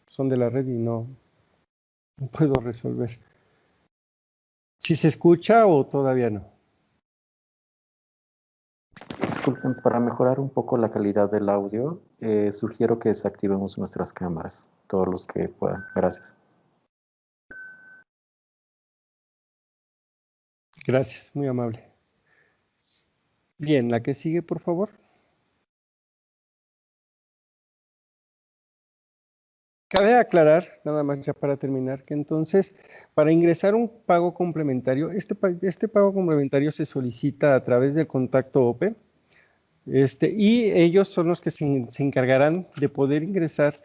son de la red y no puedo resolver. ¿Si se escucha o todavía no? Disculpen, para mejorar un poco la calidad del audio, sugiero que desactivemos nuestras cámaras, todos los que puedan. Gracias. Gracias, muy amable. Bien, la que sigue, por favor. Cabe aclarar, nada más ya para terminar, que entonces, para ingresar un pago complementario, este pago complementario se solicita a través del contacto OPE, y ellos son los que se encargarán de poder ingresar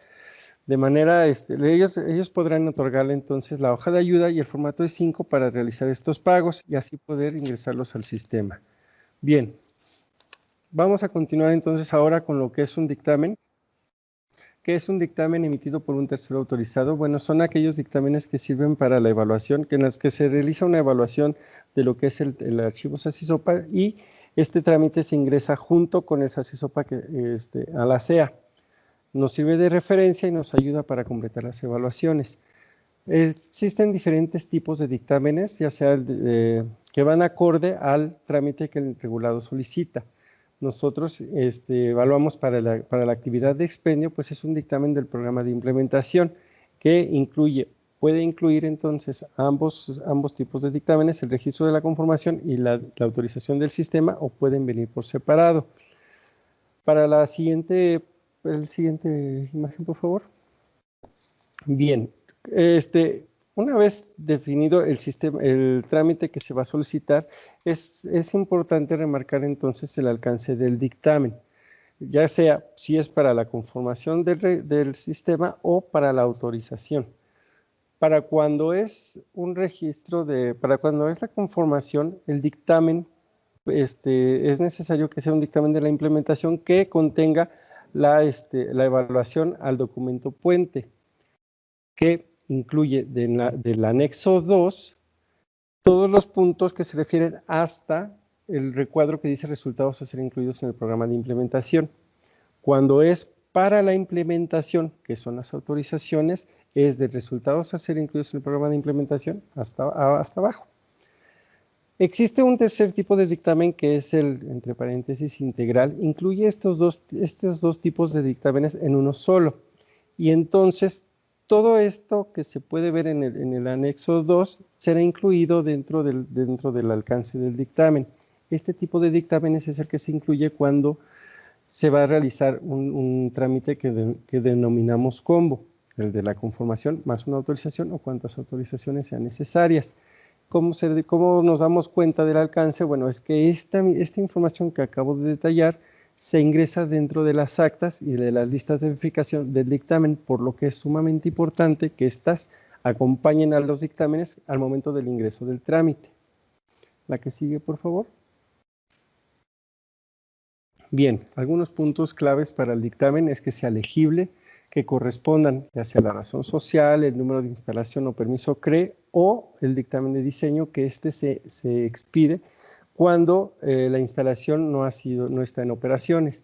de manera, ellos podrán otorgarle entonces la hoja de ayuda y el formato de 5 para realizar estos pagos y así poder ingresarlos al sistema. Bien, vamos a continuar entonces ahora con lo que es un dictamen. ¿Qué es un dictamen emitido por un tercero autorizado? Bueno, son aquellos dictámenes que sirven para la evaluación, en los que se realiza una evaluación de lo que es el archivo SACISOPA y este trámite se ingresa junto con el SACISOPA a la CEA. Nos sirve de referencia y nos ayuda para completar las evaluaciones. Existen diferentes tipos de dictámenes, ya sea que van acorde al trámite que el regulado solicita. Nosotros evaluamos para la actividad de expendio, pues es un dictamen del programa de implementación que puede incluir entonces ambos tipos de dictámenes, el registro de la conformación y la autorización del sistema, o pueden venir por separado. Para el siguiente imagen, por favor. Bien, Una vez definido el sistema, el trámite que se va a solicitar, es importante remarcar entonces el alcance del dictamen, ya sea si es para la conformación del sistema o para la autorización. Para cuando es un registro para cuando es la conformación, el dictamen, es necesario que sea un dictamen de la implementación que contenga la evaluación al documento puente, que incluye del anexo 2 todos los puntos que se refieren hasta el recuadro que dice resultados a ser incluidos en el programa de implementación. Cuando es para la implementación, que son las autorizaciones, es de resultados a ser incluidos en el programa de implementación hasta abajo. Existe un tercer tipo de dictamen que es el, entre paréntesis, integral. Incluye estos dos tipos de dictámenes en uno solo. Y entonces, todo esto que se puede ver en el anexo 2 será incluido dentro del alcance del dictamen. Este tipo de dictámenes es el que se incluye cuando se va a realizar un trámite que denominamos combo, el de la conformación más una autorización o cuantas autorizaciones sean necesarias. ¿Cómo nos damos cuenta del alcance? Bueno, es que esta información que acabo de detallar se ingresa dentro de las actas y de las listas de verificación del dictamen, por lo que es sumamente importante que éstas acompañen a los dictámenes al momento del ingreso del trámite. La que sigue, por favor. Bien, algunos puntos claves para el dictamen es que sea legible, que correspondan ya sea la razón social, el número de instalación o permiso CRE o el dictamen de diseño, que se expide cuando la instalación no está en operaciones.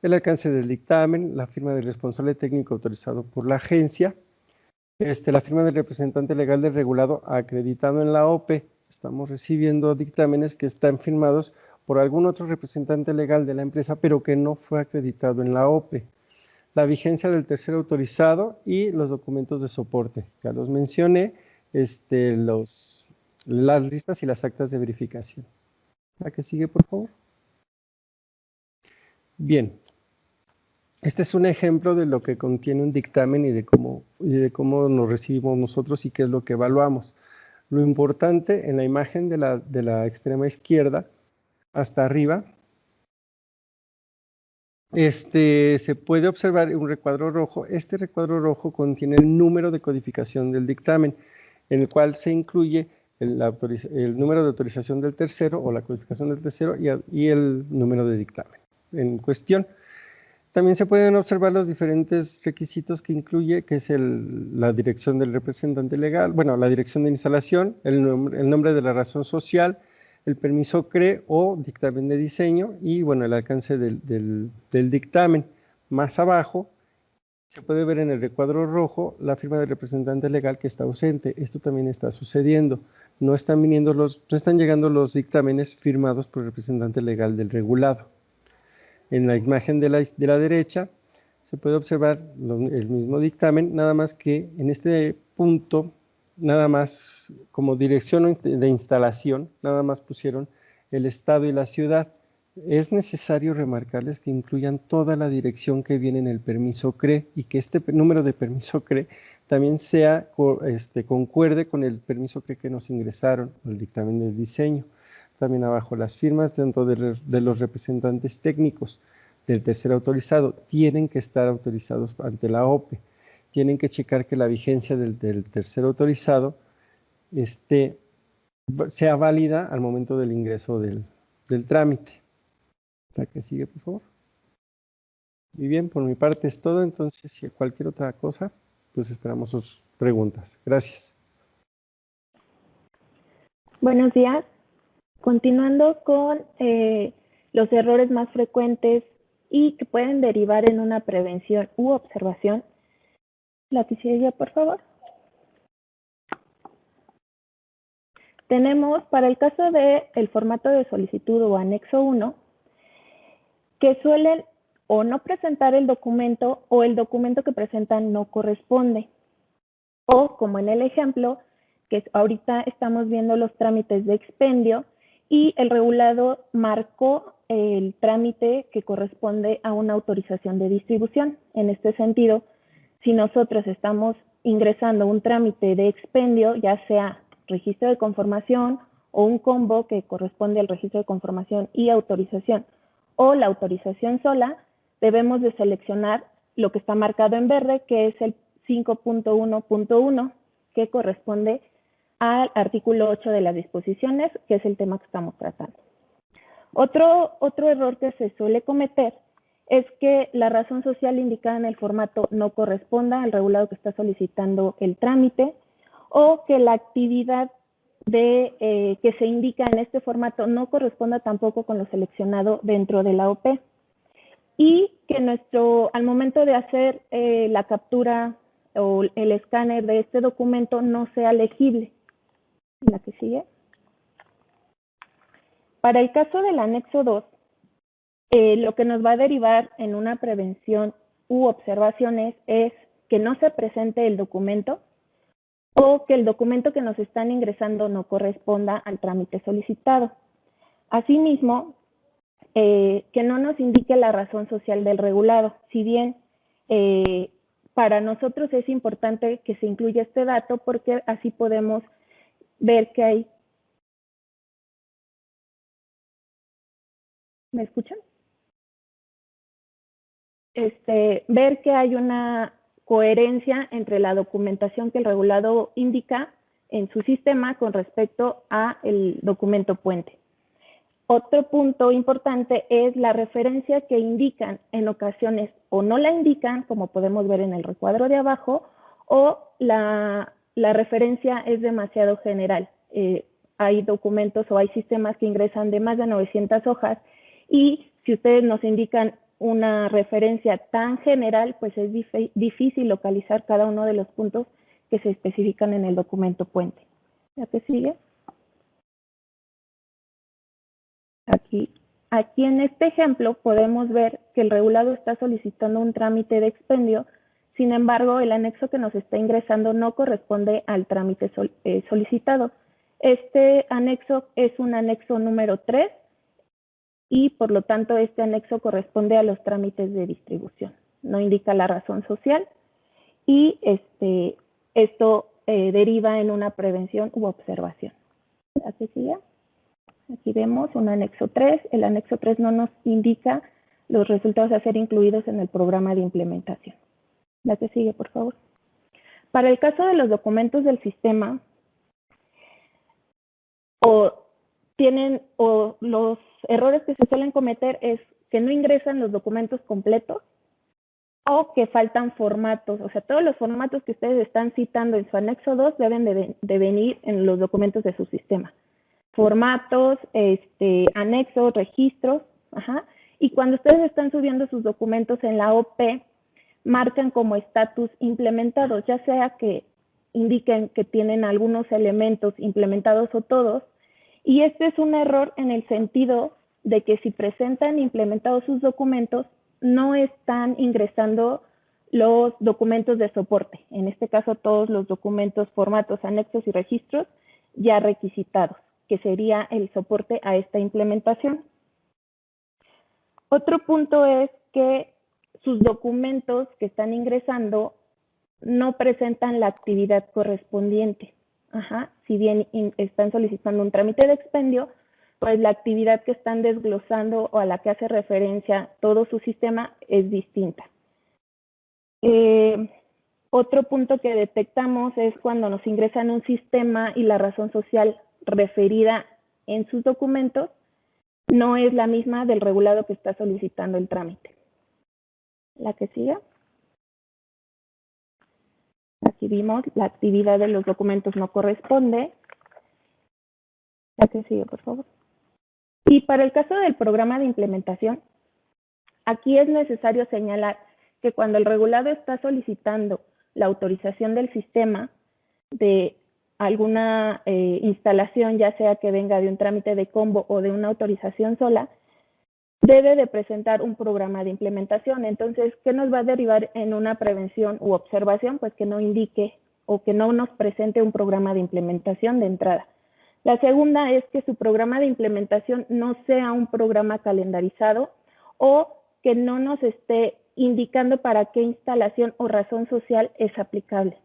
El alcance del dictamen, la firma del responsable técnico autorizado por la agencia, la firma del representante legal del regulado acreditado en la OPE. Estamos recibiendo dictámenes que están firmados por algún otro representante legal de la empresa, pero que no fue acreditado en la OPE. La vigencia del tercero autorizado y los documentos de soporte. Ya los mencioné, las listas y las actas de verificación. La que sigue, por favor. Bien. Este es un ejemplo de lo que contiene un dictamen y de cómo nos recibimos nosotros y qué es lo que evaluamos. Lo importante en la imagen de la extrema izquierda hasta arriba, se puede observar un recuadro rojo. Este recuadro rojo contiene el número de codificación del dictamen, en el cual se incluye el número de autorización del tercero o la codificación del tercero y el número de dictamen en cuestión. También se pueden observar los diferentes requisitos que incluye, que es la dirección del representante legal, bueno, la dirección de instalación, el nombre de la razón social, el permiso CRE o dictamen de diseño y, bueno, el alcance del dictamen. Más abajo se puede ver en el recuadro rojo la firma del representante legal que está ausente. Esto también está sucediendo. No están llegando los dictámenes firmados por el representante legal del regulado. En la imagen de la derecha se puede observar el mismo dictamen, nada más que en este punto, nada más como dirección de instalación, nada más pusieron el estado y la ciudad. Es necesario remarcarles que incluyan toda la dirección que viene en el permiso CRE y que este número de permiso CRE también concuerde con el permiso CRE que nos ingresaron, el dictamen del diseño. También abajo las firmas dentro de los representantes técnicos del tercer autorizado tienen que estar autorizados ante la OPE. Tienen que checar que la vigencia del tercer autorizado sea válida al momento del ingreso del trámite. La que sigue, por favor. Muy bien, por mi parte es todo. Entonces, si hay cualquier otra cosa, pues esperamos sus preguntas. Gracias. Buenos días. Continuando con los errores más frecuentes y que pueden derivar en una prevención u observación. La que sigue, por favor. Tenemos para el caso del formato de solicitud o anexo 1, que suelen o no presentar el documento o el documento que presentan no corresponde. O, como en el ejemplo, que ahorita estamos viendo los trámites de expendio y el regulado marcó el trámite que corresponde a una autorización de distribución. En este sentido, si nosotros estamos ingresando un trámite de expendio, ya sea registro de conformación o un combo que corresponde al registro de conformación y autorización, o la autorización sola, debemos de seleccionar lo que está marcado en verde, que es el 5.1.1, que corresponde al artículo 8 de las disposiciones, que es el tema que estamos tratando. Otro error que se suele cometer es que la razón social indicada en el formato no corresponda al regulado que está solicitando el trámite, o que la actividad que se indica en este formato no corresponda tampoco con lo seleccionado dentro de la OP. Y que al momento de hacer la captura o el escáner de este documento no sea legible. La que sigue. Para el caso del anexo 2, lo que nos va a derivar en una prevención u observaciones es que no se presente el documento o que el documento que nos están ingresando no corresponda al trámite solicitado. Asimismo, que no nos indique la razón social del regulado. Si bien para nosotros es importante que se incluya este dato porque así podemos ver que hay... ¿Me escuchan? Ver que hay una coherencia entre la documentación que el regulado indica en su sistema con respecto al documento puente. Otro punto importante es la referencia que indican en ocasiones o no la indican, como podemos ver en el recuadro de abajo, o la referencia es demasiado general. Hay documentos o hay sistemas que ingresan de más de 900 hojas y si ustedes nos indican una referencia tan general, pues es difícil localizar cada uno de los puntos que se especifican en el documento puente. ¿La que sigue? Aquí en este ejemplo podemos ver que el regulado está solicitando un trámite de expendio, sin embargo el anexo que nos está ingresando no corresponde al trámite solicitado. Este anexo es un anexo número 3 y por lo tanto este anexo corresponde a los trámites de distribución. No indica la razón social y esto deriva en una prevención u observación. ¿La que sigue? Aquí vemos un anexo 3. El anexo 3 no nos indica los resultados a ser incluidos en el programa de implementación. La que sigue, por favor. Para el caso de los documentos del sistema, los errores que se suelen cometer es que no ingresan los documentos completos o que faltan formatos. O sea, todos los formatos que ustedes están citando en su anexo 2 deben de venir en los documentos de su sistema. Formatos, anexos, registros, y cuando ustedes están subiendo sus documentos en la OP, marcan como estatus implementados, ya sea que indiquen que tienen algunos elementos implementados o todos, y este es un error en el sentido de que si presentan implementados sus documentos, no están ingresando los documentos de soporte, en este caso todos los documentos, formatos, anexos y registros ya requisitados, que sería el soporte a esta implementación. Otro punto es que sus documentos que están ingresando no presentan la actividad correspondiente. Si bien están solicitando un trámite de expendio, pues la actividad que están desglosando o a la que hace referencia todo su sistema es distinta. Otro punto que detectamos es cuando nos ingresan un sistema y la razón social referida en sus documentos no es la misma del regulado que está solicitando el trámite. La que siga. Aquí vimos la actividad de los documentos no corresponde. La que sigue, por favor. Y para el caso del programa de implementación, aquí es necesario señalar que cuando el regulado está solicitando la autorización del sistema de alguna instalación, ya sea que venga de un trámite de combo o de una autorización sola, debe de presentar un programa de implementación. Entonces, ¿qué nos va a derivar en una prevención u observación? Pues que no indique o que no nos presente un programa de implementación de entrada. La segunda es que su programa de implementación no sea un programa calendarizado o que no nos esté indicando para qué instalación o razón social es aplicable.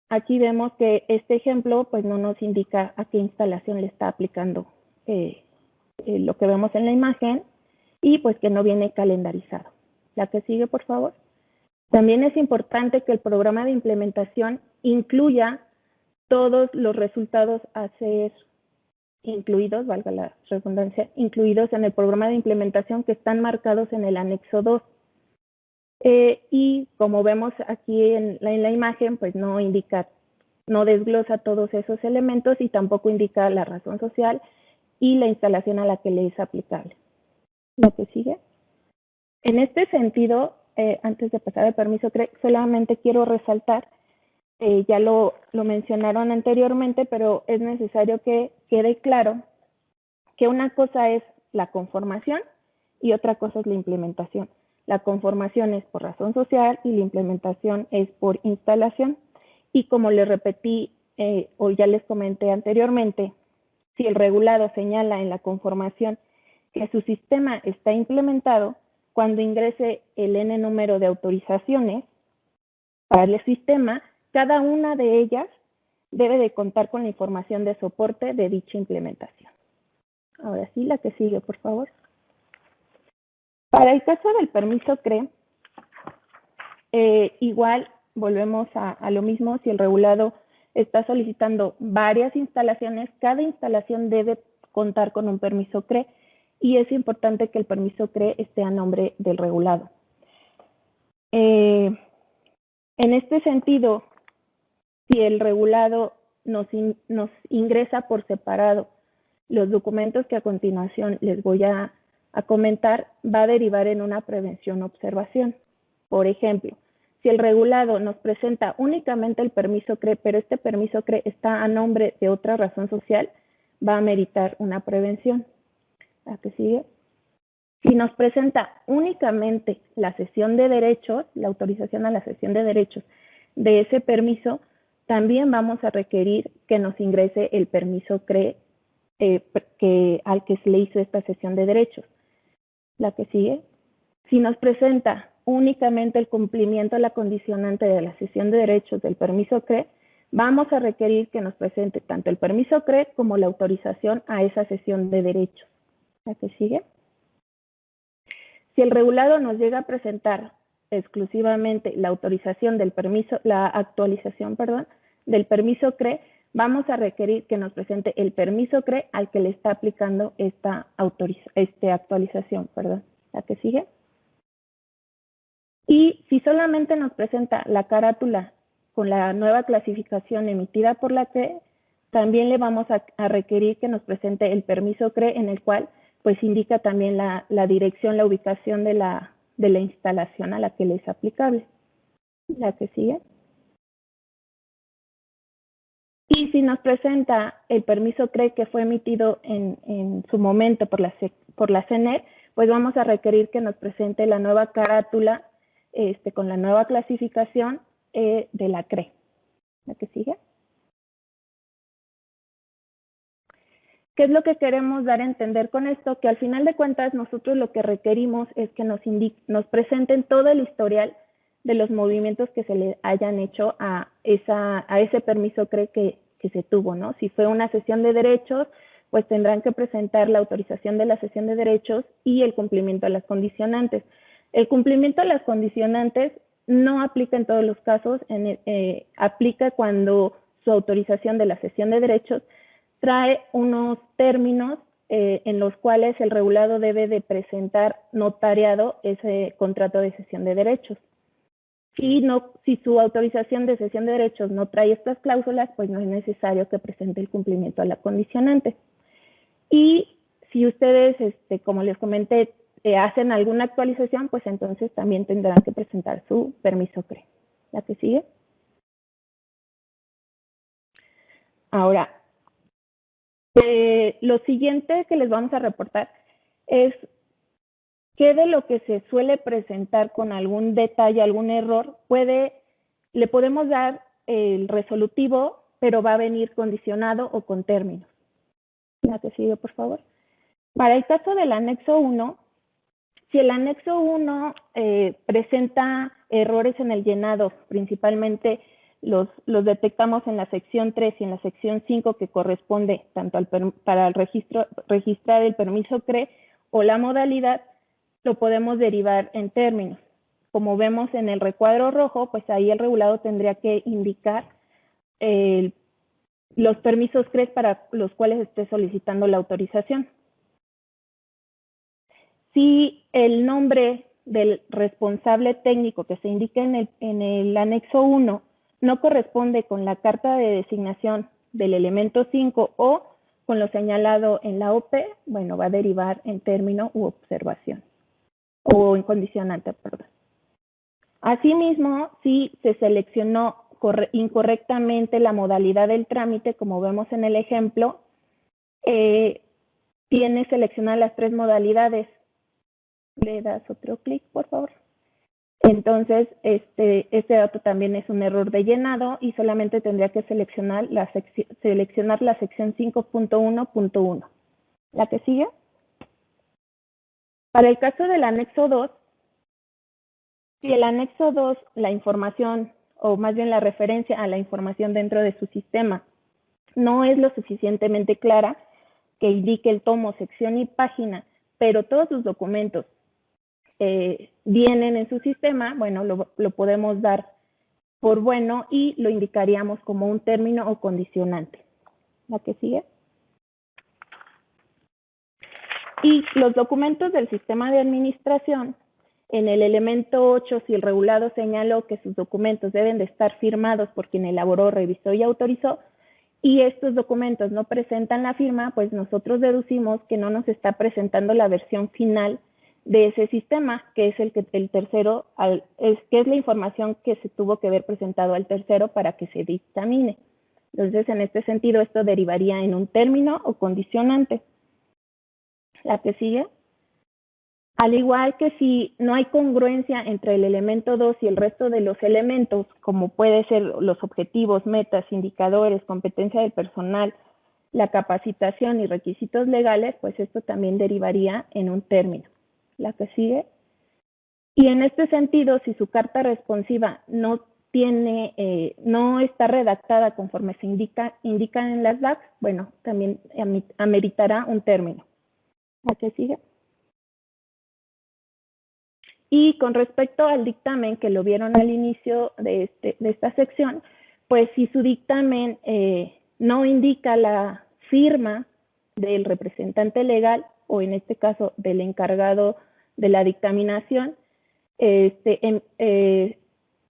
Aquí vemos que este ejemplo pues no nos indica a qué instalación le está aplicando lo que vemos en la imagen y pues que no viene calendarizado. La que sigue, por favor. También es importante que el programa de implementación incluya todos los resultados a ser incluidos, valga la redundancia, incluidos en el programa de implementación que están marcados en el anexo 2. Y como vemos aquí en la imagen, pues no indica, no desglosa todos esos elementos y tampoco indica la razón social y la instalación a la que le es aplicable. ¿Lo que sigue? En este sentido, antes de pasar al permiso CRE, solamente quiero resaltar, ya lo mencionaron anteriormente, pero es necesario que quede claro que una cosa es la conformación y otra cosa es la implementación. La conformación es por razón social y la implementación es por instalación. Y como les repetí o ya les comenté anteriormente, si el regulado señala en la conformación que su sistema está implementado, cuando ingrese el N número de autorizaciones para el sistema, cada una de ellas debe de contar con la información de soporte de dicha implementación. Ahora sí, la que sigue, por favor. Para el caso del permiso CRE, igual volvemos a lo mismo. Si el regulado está solicitando varias instalaciones, cada instalación debe contar con un permiso CRE y es importante que el permiso CRE esté a nombre del regulado. En este sentido, si el regulado nos ingresa por separado los documentos que a continuación les voy a comentar, va a derivar en una prevención-observación. Por ejemplo, si el regulado nos presenta únicamente el permiso CRE, pero este permiso CRE está a nombre de otra razón social, va a meritar una prevención. ¿La que sigue? Si nos presenta únicamente la cesión de derechos, la autorización a la cesión de derechos de ese permiso, también vamos a requerir que nos ingrese el permiso CRE al que se le hizo esta cesión de derechos. La que sigue. Si nos presenta únicamente el cumplimiento de la condicionante de la cesión de derechos del permiso CRE, vamos a requerir que nos presente tanto el permiso CRE como la autorización a esa cesión de derechos. ¿La que sigue? Si el regulado nos llega a presentar exclusivamente la autorización del permiso, la actualización, perdón, del permiso CRE, vamos a requerir que nos presente el permiso CRE al que le está aplicando esta actualización, perdón. ¿La que sigue? Y si solamente nos presenta la carátula con la nueva clasificación emitida por la CRE, también le vamos a requerir que nos presente el permiso CRE en el cual pues indica también la dirección, la ubicación de la instalación a la que le es aplicable. ¿La que sigue? Y si nos presenta el permiso CRE que fue emitido en su momento por la CNER, pues vamos a requerir que nos presente la nueva carátula con la nueva clasificación de la CRE. ¿La que sigue? ¿Qué es lo que queremos dar a entender con esto? Que al final de cuentas nosotros lo que requerimos es que nos presenten todo el historial de los movimientos que se le hayan hecho a ese permiso CRE que se tuvo, ¿no? Si fue una cesión de derechos, pues tendrán que presentar la autorización de la cesión de derechos y el cumplimiento de las condicionantes. El cumplimiento de las condicionantes no aplica en todos los casos, aplica cuando su autorización de la cesión de derechos trae unos términos en los cuales el regulado debe de presentar notariado ese contrato de cesión de derechos. Si su autorización de cesión de derechos no trae estas cláusulas, pues no es necesario que presente el cumplimiento a la condicionante. Y si ustedes, como les comenté, hacen alguna actualización, pues entonces también tendrán que presentar su permiso CRE. ¿La que sigue? Ahora, lo siguiente que les vamos a reportar es qué de lo que se suele presentar con algún detalle, algún error, le podemos dar el resolutivo, pero va a venir condicionado o con términos. La que sigue, por favor. Para el caso del anexo 1, si el anexo 1 presenta errores en el llenado, principalmente los detectamos en la sección 3 y en la sección 5, que corresponde tanto para el registrar el permiso CRE o la modalidad, lo podemos derivar en términos. Como vemos en el recuadro rojo, pues ahí el regulado tendría que indicar los permisos CRE para los cuales esté solicitando la autorización. Si el nombre del responsable técnico que se indica en el anexo 1 no corresponde con la carta de designación del elemento 5 o con lo señalado en la OP, bueno, va a derivar en término u observación, o en condicionante, perdón. Asimismo, si se seleccionó incorrectamente la modalidad del trámite, como vemos en el ejemplo, tiene seleccionar las 3 modalidades. Le das otro clic, por favor. Entonces, este dato también es un error de llenado y solamente tendría que seleccionar la sección 5.1.1. ¿La que sigue? Para el caso del anexo 2, si el anexo 2, la información, o más bien la referencia a la información dentro de su sistema, no es lo suficientemente clara, que indique el tomo, sección y página, pero todos sus documentos vienen en su sistema, bueno, lo podemos dar por bueno y lo indicaríamos como un término o condicionante. ¿La que sigue? Y los documentos del sistema de administración, en el elemento 8, si el regulado señaló que sus documentos deben de estar firmados por quien elaboró, revisó y autorizó, y estos documentos no presentan la firma, pues nosotros deducimos que no nos está presentando la versión final de ese sistema, que es el tercero, que es la información que se tuvo que haber presentado al tercero para que se dictamine. Entonces, en este sentido, esto derivaría en un término o condicionante. ¿La que sigue? Al igual que si no hay congruencia entre el elemento 2 y el resto de los elementos, como puede ser los objetivos, metas, indicadores, competencia del personal, la capacitación y requisitos legales, pues esto también derivaría en un término. La que sigue. Y en este sentido, si su carta responsiva no está redactada conforme se indican en las DACs, bueno, también ameritará un término. ¿La que sigue? Y con respecto al dictamen, que lo vieron al inicio de esta sección, pues si su dictamen no indica la firma del representante legal, o en este caso del encargado de la dictaminación,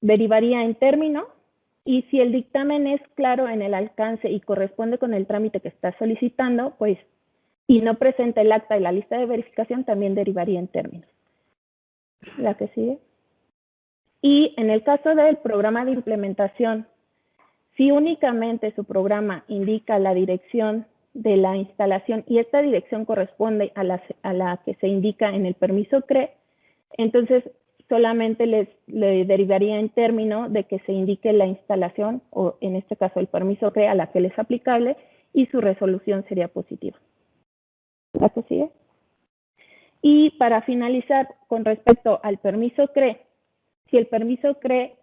derivaría en término, y si el dictamen es claro en el alcance y corresponde con el trámite que está solicitando, pues, y no presenta el acta y la lista de verificación, también derivaría en términos. La que sigue. Y en el caso del programa de implementación, si únicamente su programa indica la dirección de la instalación y esta dirección corresponde a la que se indica en el permiso CRE, entonces solamente le derivaría en término de que se indique la instalación, o en este caso el permiso CRE a la que le es aplicable, y su resolución sería positiva. ¿La que sigue? Y para finalizar, con respecto al permiso CRE, si el permiso CRE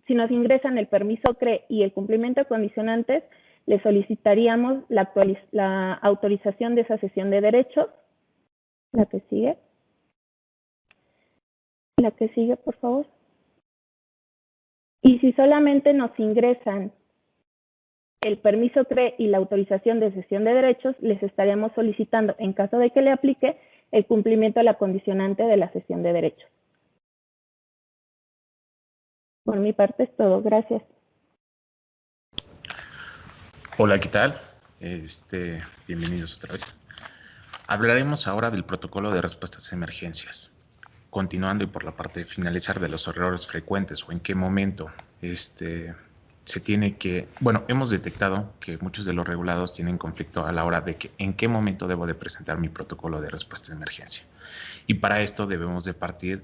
si nos ingresan el permiso CRE y el cumplimiento de condicionantes, le solicitaríamos la autorización de esa cesión de derechos. La que sigue. La que sigue, por favor. Y si solamente nos ingresan el permiso CRE y la autorización de cesión de derechos, les estaríamos solicitando, en caso de que le aplique, el cumplimiento de la condicionante de la cesión de derechos. Por mi parte es todo. Gracias. Hola, ¿qué tal? Bienvenidos otra vez. Hablaremos ahora del protocolo de respuestas a emergencias. Continuando y por la parte de finalizar de los errores frecuentes o en qué momento se tiene que... Bueno, hemos detectado que muchos de los regulados tienen conflicto a la hora de que en qué momento debo de presentar mi protocolo de respuesta a emergencia. Y para esto debemos de partir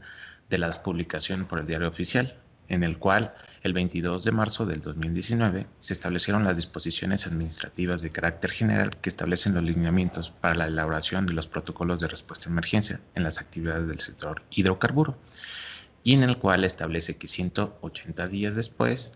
de la publicación por el Diario Oficial, en el cual el 22 de marzo del 2019 se establecieron las disposiciones administrativas de carácter general que establecen los lineamientos para la elaboración de los protocolos de respuesta a emergencia en las actividades del sector hidrocarburo. y en el cual establece que 180 días después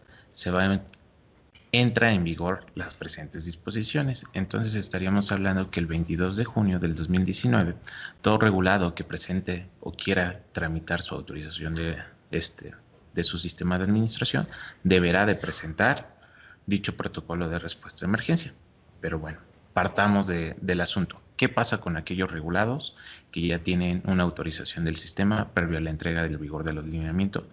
entra en vigor las presentes disposiciones. Entonces estaríamos hablando que el 22 de junio del 2019, todo regulado que presente o quiera tramitar su autorización de su sistema de administración deberá de presentar dicho protocolo de respuesta de emergencia. Pero bueno, partamos del asunto. ¿Qué pasa con aquellos regulados que ya tienen una autorización del sistema previo a la entrega del vigor del lineamiento?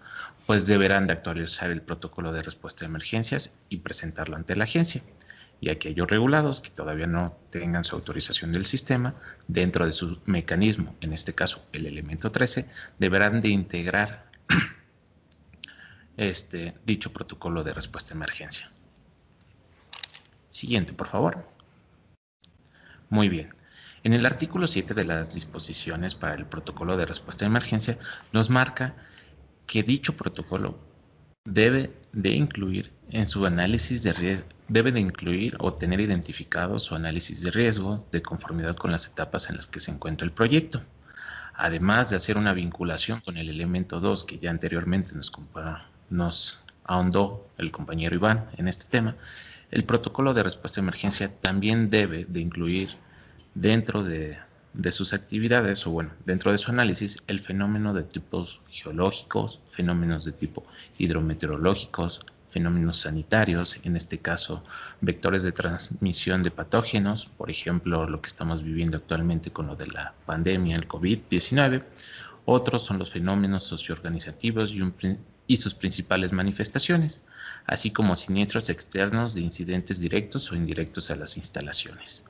Pues deberán de actualizar el protocolo de respuesta de emergencias y presentarlo ante la agencia. Y aquellos regulados que todavía no tengan su autorización del sistema, dentro de su mecanismo, en este caso el elemento 13, deberán de integrar dicho protocolo de respuesta de emergencia. Siguiente, por favor. Muy bien. En el artículo 7 de las disposiciones para el protocolo de respuesta de emergencia nos marca que dicho protocolo debe de incluir en su análisis de riesgo, debe de incluir o tener identificado su análisis de riesgo de conformidad con las etapas en las que se encuentra el proyecto. Además de hacer una vinculación con el elemento 2 que ya anteriormente nos ahondó el compañero Iván en este tema, el protocolo de respuesta de emergencia también debe de incluir dentro de sus actividades, o bueno, dentro de su análisis, el fenómeno de tipos geológicos, fenómenos de tipo hidrometeorológicos, fenómenos sanitarios, en este caso, vectores de transmisión de patógenos, por ejemplo, lo que estamos viviendo actualmente con lo de la pandemia, el COVID-19. Otros son los fenómenos socioorganizativos y sus principales manifestaciones, así como siniestros externos de incidentes directos o indirectos a las instalaciones.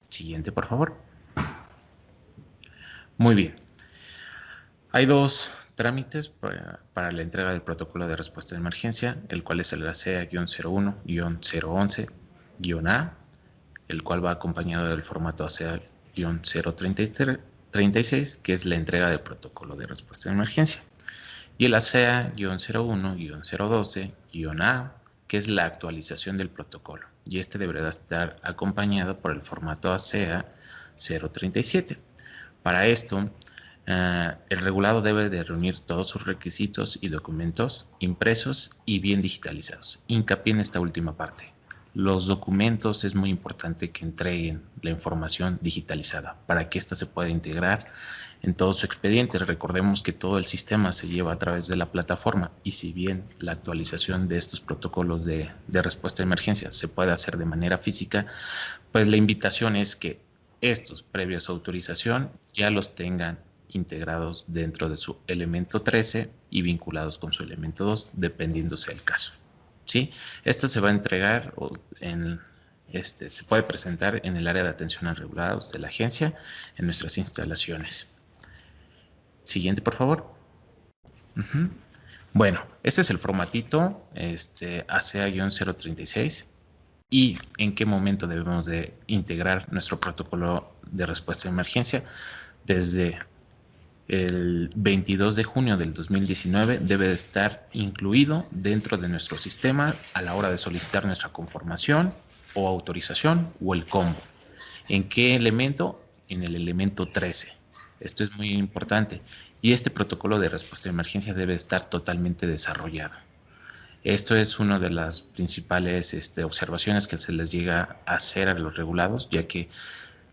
Siguiente, por favor. Muy bien. Hay dos trámites para la entrega del protocolo de respuesta de emergencia, el cual es el ASEA-01-011-A, el cual va acompañado del formato ASEA-036, que es la entrega del protocolo de respuesta de emergencia, y el ASEA-01-012-A, que es la actualización del protocolo, y este deberá estar acompañado por el formato ASEA-037. Para esto, el regulado debe de reunir todos sus requisitos y documentos impresos y bien digitalizados. Hincapié en esta última parte. Los documentos es muy importante que entreguen la información digitalizada para que ésta se pueda integrar en todo su expediente. Recordemos que todo el sistema se lleva a través de la plataforma y si bien la actualización de estos protocolos de respuesta de emergencia se puede hacer de manera física, pues la invitación es que estos, previa a su autorización, ya los tengan integrados dentro de su elemento 13 y vinculados con su elemento 2, dependiéndose del caso. ¿Sí? Esta se va a entregar se puede presentar en el área de atención a regulados de la agencia en nuestras instalaciones. Siguiente, por favor. Bueno, este es el formatito ASEA-036 y en qué momento debemos de integrar nuestro protocolo de respuesta de emergencia. Desde el 22 de junio del 2019 debe de estar incluido dentro de nuestro sistema a la hora de solicitar nuestra conformación o autorización o el combo. ¿En qué elemento? En el elemento 13. Esto es muy importante. Y este protocolo de respuesta de emergencia debe estar totalmente desarrollado. Esto es una de las principales observaciones que se les llega a hacer a los regulados, ya que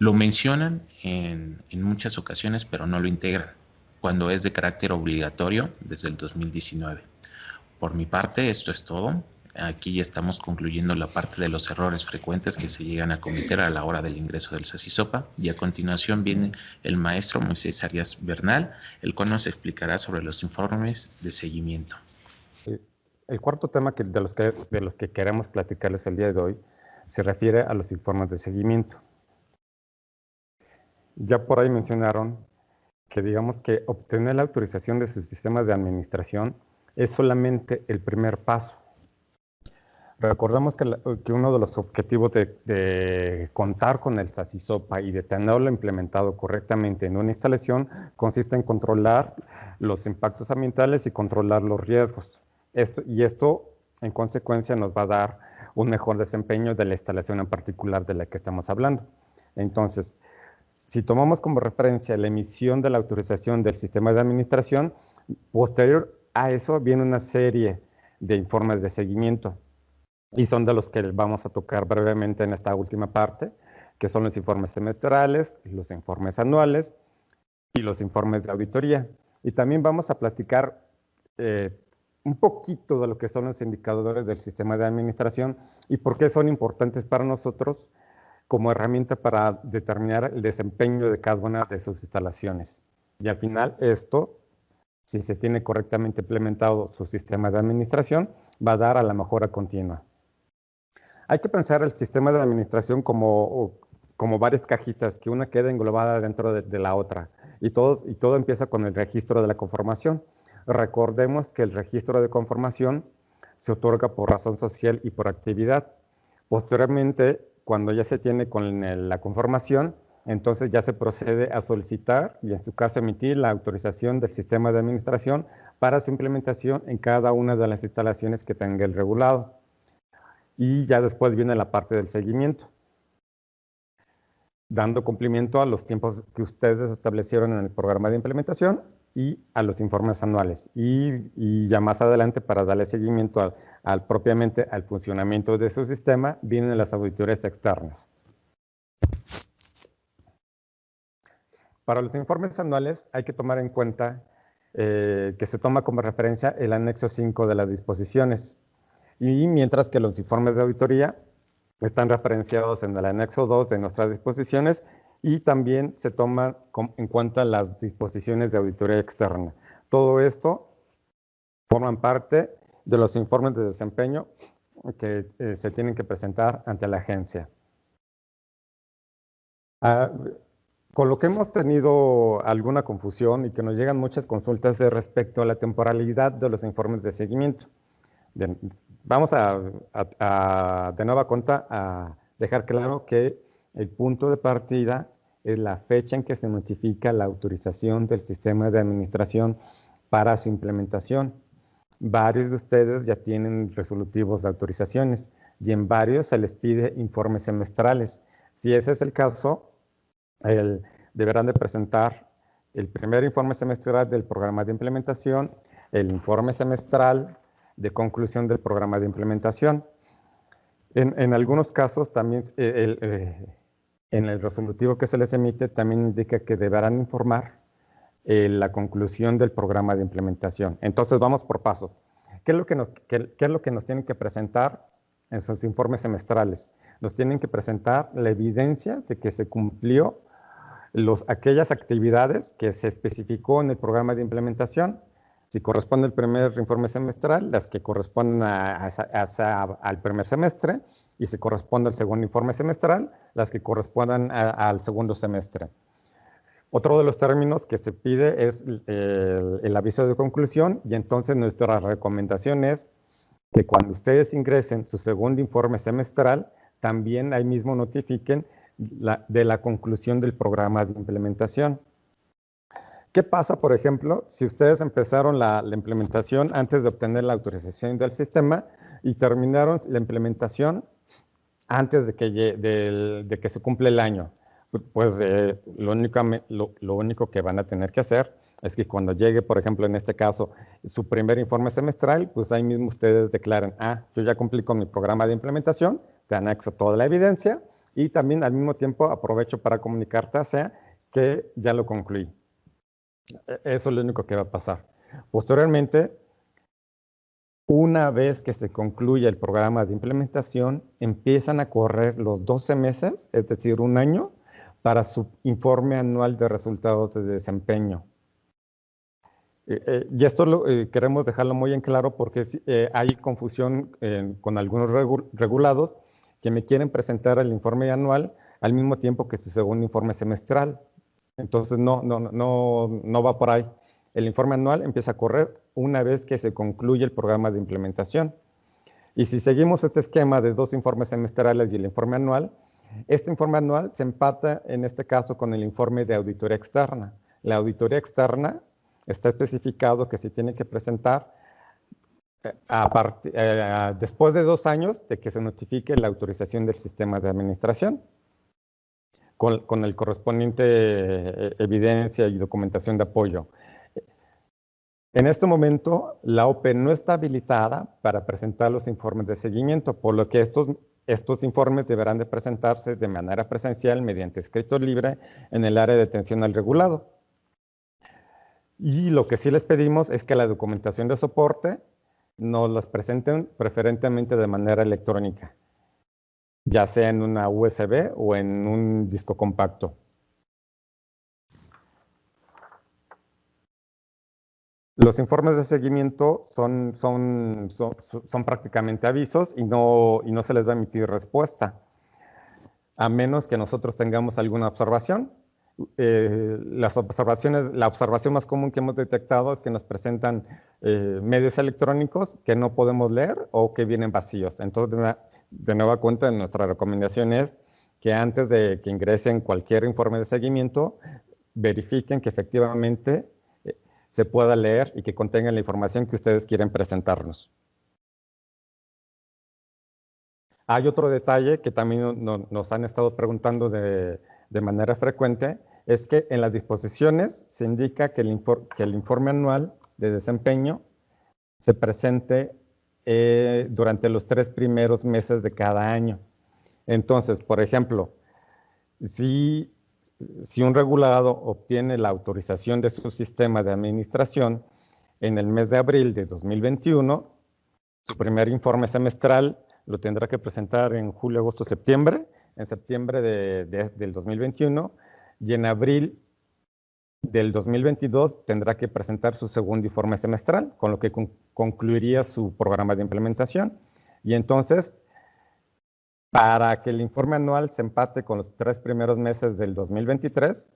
lo mencionan en muchas ocasiones, pero no lo integran, cuando es de carácter obligatorio desde el 2019. Por mi parte, esto es todo. Aquí ya estamos concluyendo la parte de los errores frecuentes que se llegan a cometer a la hora del ingreso del SACISOPA, y a continuación viene el maestro Moisés Arias Bernal, el cual nos explicará sobre los informes de seguimiento. El cuarto tema de los que queremos platicarles el día de hoy se refiere a los informes de seguimiento. Ya por ahí mencionaron que digamos que obtener la autorización de sus sistemas de administración es solamente el primer paso. Recordamos que uno de los objetivos de contar con el SACISOPA y de tenerlo implementado correctamente en una instalación consiste en controlar los impactos ambientales y controlar los riesgos. Esto, en consecuencia, nos va a dar un mejor desempeño de la instalación en particular de la que estamos hablando. Entonces, si tomamos como referencia la emisión de la autorización del sistema de administración, Posterior a eso viene una serie de informes de seguimiento y son de los que vamos a tocar brevemente en esta última parte, que son los informes semestrales, los informes anuales y los informes de auditoría. Y también vamos a platicar un poquito de lo que son los indicadores del sistema de administración y por qué son importantes para nosotros como herramienta para determinar el desempeño de cada una de sus instalaciones. Y al final esto, si se tiene correctamente implementado su sistema de administración, va a dar a la mejora continua. Hay que pensar el sistema de administración como varias cajitas, que una queda englobada dentro de la otra. Y todo empieza con el registro de la conformación. Recordemos que el registro de conformación se otorga por razón social y por actividad. Posteriormente, cuando ya se tiene con la conformación, entonces ya se procede a solicitar y en su caso emitir la autorización del sistema de administración para su implementación en cada una de las instalaciones que tenga el regulado. Y ya después viene la parte del seguimiento, dando cumplimiento a los tiempos que ustedes establecieron en el programa de implementación y a los informes anuales. Y ya más adelante, para darle seguimiento propiamente al funcionamiento de su sistema, vienen las auditorías externas. Para los informes anuales hay que tomar en cuenta que se toma como referencia el anexo 5 de las disposiciones, y mientras que los informes de auditoría están referenciados en el anexo 2 de nuestras disposiciones y también se toman en cuenta las disposiciones de auditoría externa. Todo esto forman parte de los informes de desempeño que se tienen que presentar ante la agencia. Con lo que hemos tenido alguna confusión y que nos llegan muchas consultas respecto a la temporalidad de los informes de seguimiento. Vamos de nueva cuenta a dejar claro que el punto de partida es la fecha en que se notifica la autorización del sistema de administración para su implementación. Varios de ustedes ya tienen resolutivos de autorizaciones y en varios se les pide informes semestrales. Si ese es el caso, deberán de presentar el primer informe semestral del programa de implementación, el informe semestral de conclusión del programa de implementación. En algunos casos también en el resolutivo que se les emite también indica que deberán informar la conclusión del programa de implementación. Entonces vamos por pasos. ¿Qué es lo que nos tienen que presentar en sus informes semestrales? Nos tienen que presentar la evidencia de que se cumplió aquellas actividades que se especificó en el programa de implementación. Si corresponde el primer informe semestral, las que corresponden al primer semestre, y si corresponde al segundo informe semestral, las que correspondan al segundo semestre. Otro de los términos que se pide es el aviso de conclusión, y entonces nuestra recomendación es que cuando ustedes ingresen su segundo informe semestral, también ahí mismo notifiquen de la conclusión del programa de implementación. ¿Qué pasa, por ejemplo, si ustedes empezaron la implementación antes de obtener la autorización del sistema y terminaron la implementación antes de que se cumpla el año? Pues lo único que van a tener que hacer es que cuando llegue, por ejemplo, en este caso, su primer informe semestral, pues ahí mismo ustedes declaran, yo ya cumplí con mi programa de implementación, te anexo toda la evidencia y también al mismo tiempo aprovecho para comunicarte a SEA que ya lo concluí. Eso es lo único que va a pasar. Posteriormente, una vez que se concluye el programa de implementación, empiezan a correr los 12 meses, es decir, un año, para su informe anual de resultados de desempeño. Y esto queremos dejarlo muy en claro porque hay confusión con algunos regulados que me quieren presentar el informe anual al mismo tiempo que su segundo informe semestral. Entonces no va por ahí. El informe anual empieza a correr una vez que se concluye el programa de implementación. Y si seguimos este esquema de 2 informes semestrales y el informe anual, este informe anual se empata en este caso con el informe de auditoría externa. La auditoría externa está especificado que se tiene que presentar después de 2 años de que se notifique la autorización del sistema de administración, con el correspondiente evidencia y documentación de apoyo. En este momento, la OPE no está habilitada para presentar los informes de seguimiento, por lo que estos informes deberán de presentarse de manera presencial mediante escrito libre en el área de atención al regulado. Y lo que sí les pedimos es que la documentación de soporte nos las presenten preferentemente de manera electrónica, ya sea en una USB o en un disco compacto. Los informes de seguimiento son prácticamente avisos y no se les va a emitir respuesta, a menos que nosotros tengamos alguna observación. La observación más común que hemos detectado es que nos presentan medios electrónicos que no podemos leer o que vienen vacíos. Entonces, de nueva cuenta, nuestra recomendación es que antes de que ingresen cualquier informe de seguimiento, verifiquen que efectivamente se pueda leer y que contenga la información que ustedes quieren presentarnos. Hay otro detalle que también nos han estado preguntando de manera frecuente, es que en las disposiciones se indica que el informe anual de desempeño se presente durante los 3 primeros meses de cada año. Entonces, por ejemplo, si un regulado obtiene la autorización de su sistema de administración en el mes de abril de 2021, su primer informe semestral lo tendrá que presentar en julio, agosto, septiembre, en septiembre del 2021, y en abril del 2022 tendrá que presentar su segundo informe semestral, con lo que concluiría su programa de implementación. Y entonces, para que el informe anual se empate con los 3 primeros meses del 2023,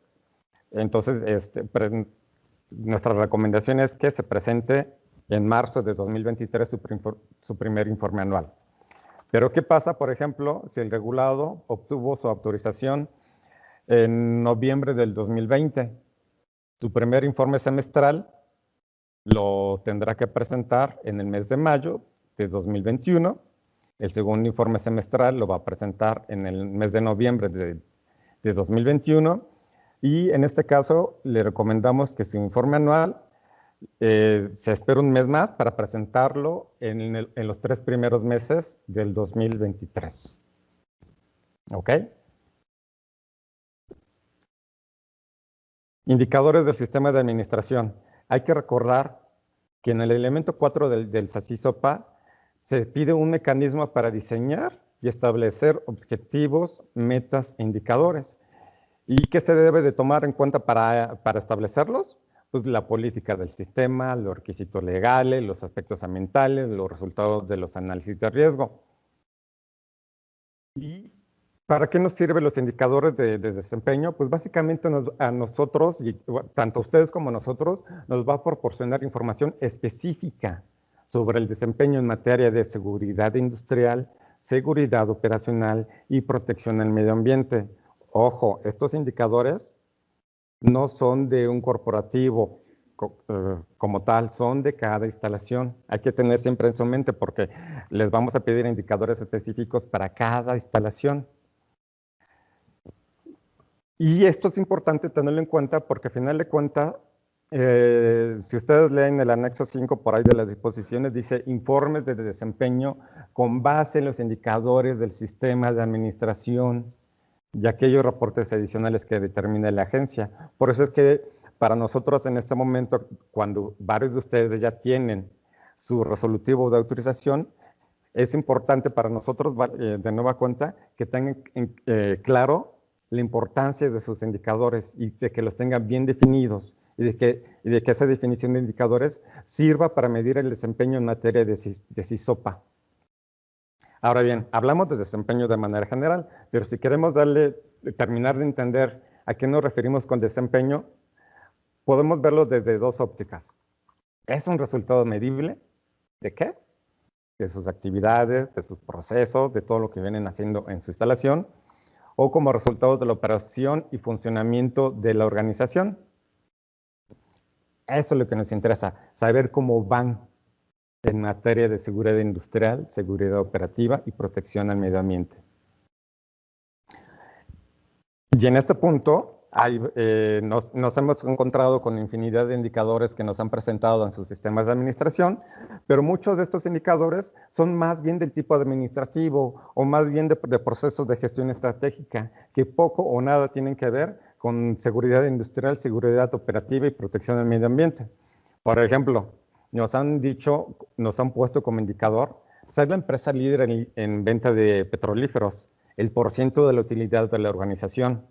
entonces nuestra recomendación es que se presente en marzo de 2023 su primer informe anual. Pero ¿qué pasa, por ejemplo, si el regulado obtuvo su autorización en noviembre del 2020? Su primer informe semestral lo tendrá que presentar en el mes de mayo de 2021. El segundo informe semestral lo va a presentar en el mes de noviembre de 2021. Y en este caso, le recomendamos que su informe anual se espere un mes más para presentarlo en los 3 primeros meses del 2023. ¿Ok? Indicadores del sistema de administración. Hay que recordar que en el elemento 4 del SACISOPA se pide un mecanismo para diseñar y establecer objetivos, metas e indicadores. ¿Y qué se debe de tomar en cuenta para establecerlos? Pues la política del sistema, los requisitos legales, los aspectos ambientales, los resultados de los análisis de riesgo. ¿Y para qué nos sirven los indicadores de desempeño? Pues básicamente a nosotros, y tanto a ustedes como a nosotros, nos va a proporcionar información específica sobre el desempeño en materia de seguridad industrial, seguridad operacional y protección al medio ambiente. Ojo, estos indicadores no son de un corporativo como tal, son de cada instalación. Hay que tener siempre en su mente porque les vamos a pedir indicadores específicos para cada instalación. Y esto es importante tenerlo en cuenta porque, al final de cuentas, si ustedes leen el anexo 5 por ahí de las disposiciones, dice informes de desempeño con base en los indicadores del sistema de administración y aquellos reportes adicionales que determine la agencia. Por eso es que para nosotros en este momento, cuando varios de ustedes ya tienen su resolutivo de autorización, es importante para nosotros, de nueva cuenta, que tengan claro la importancia de sus indicadores y de que los tengan bien definidos y de que esa definición de indicadores sirva para medir el desempeño en materia de SISOPA. Ahora bien, hablamos de desempeño de manera general, pero si queremos terminar de entender a qué nos referimos con desempeño, podemos verlo desde 2 ópticas. ¿Es un resultado medible? ¿De qué? De sus actividades, de sus procesos, de todo lo que vienen haciendo en su instalación, o como resultado de la operación y funcionamiento de la organización. Eso es lo que nos interesa, saber cómo van en materia de seguridad industrial, seguridad operativa y protección al medio ambiente. Y en este punto Nos hemos encontrado con infinidad de indicadores que nos han presentado en sus sistemas de administración, pero muchos de estos indicadores son más bien del tipo administrativo o más bien de procesos de gestión estratégica, que poco o nada tienen que ver con seguridad industrial, seguridad operativa y protección del medio ambiente. Por ejemplo, nos han puesto como indicador ser la empresa líder en venta de petrolíferos, el % de la utilidad de la organización,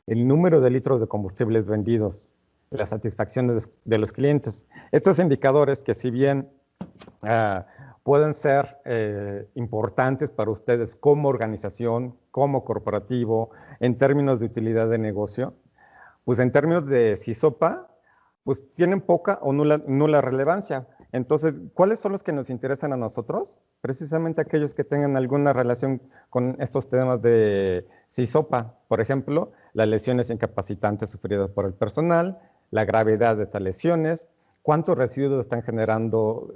el número de litros de combustibles vendidos, la satisfacción de los clientes. Estos indicadores que si bien pueden ser importantes para ustedes como organización, como corporativo, en términos de utilidad de negocio, pues en términos de CISOPA, pues tienen poca o nula relevancia. Entonces, ¿cuáles son los que nos interesan a nosotros? Precisamente aquellos que tengan alguna relación con estos temas de CISOPA. Por ejemplo, las lesiones incapacitantes sufridas por el personal, la gravedad de estas lesiones, cuántos residuos está generando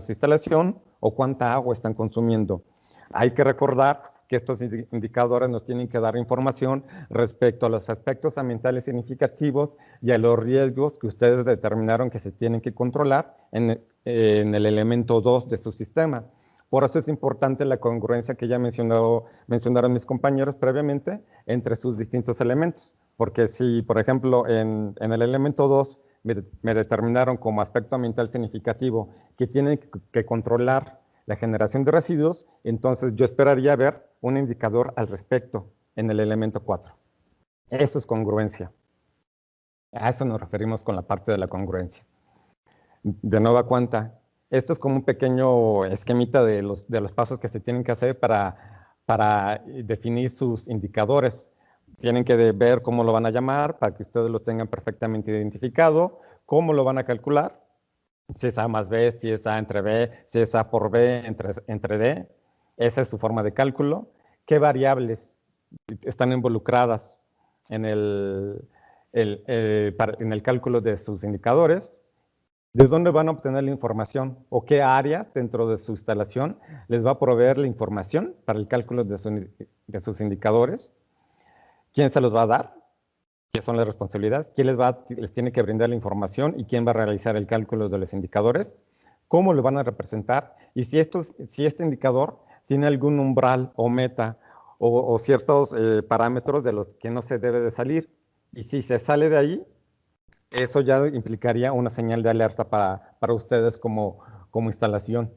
su instalación o cuánta agua están consumiendo. Hay que recordar que estos indicadores nos tienen que dar información respecto a los aspectos ambientales significativos y a los riesgos que ustedes determinaron que se tienen que controlar en el elemento 2 de su sistema. Por eso es importante la congruencia que ya mencionaron mis compañeros previamente entre sus distintos elementos. Porque si, por ejemplo, en el elemento 2 me determinaron como aspecto ambiental significativo que tienen que controlar la generación de residuos, entonces yo esperaría ver un indicador al respecto en el elemento 4. Eso es congruencia. A eso nos referimos con la parte de la congruencia. De nueva cuenta, esto es como un pequeño esquemita de los pasos que se tienen que hacer para definir sus indicadores. Tienen que ver cómo lo van a llamar para que ustedes lo tengan perfectamente identificado, cómo lo van a calcular, si es A más B, si es A entre B, si es A por B entre D. Esa es su forma de cálculo. ¿Qué variables están involucradas en el cálculo de sus indicadores? ¿De dónde van a obtener la información? ¿O qué áreas dentro de su instalación les va a proveer la información para el cálculo de sus indicadores? ¿Quién se los va a dar? ¿Qué son las responsabilidades? ¿Quién les tiene que brindar la información y quién va a realizar el cálculo de los indicadores? ¿Cómo lo van a representar? Y si este indicador tiene algún umbral o meta o ciertos parámetros de los que no se debe de salir. Y si se sale de ahí, eso ya implicaría una señal de alerta para ustedes como instalación.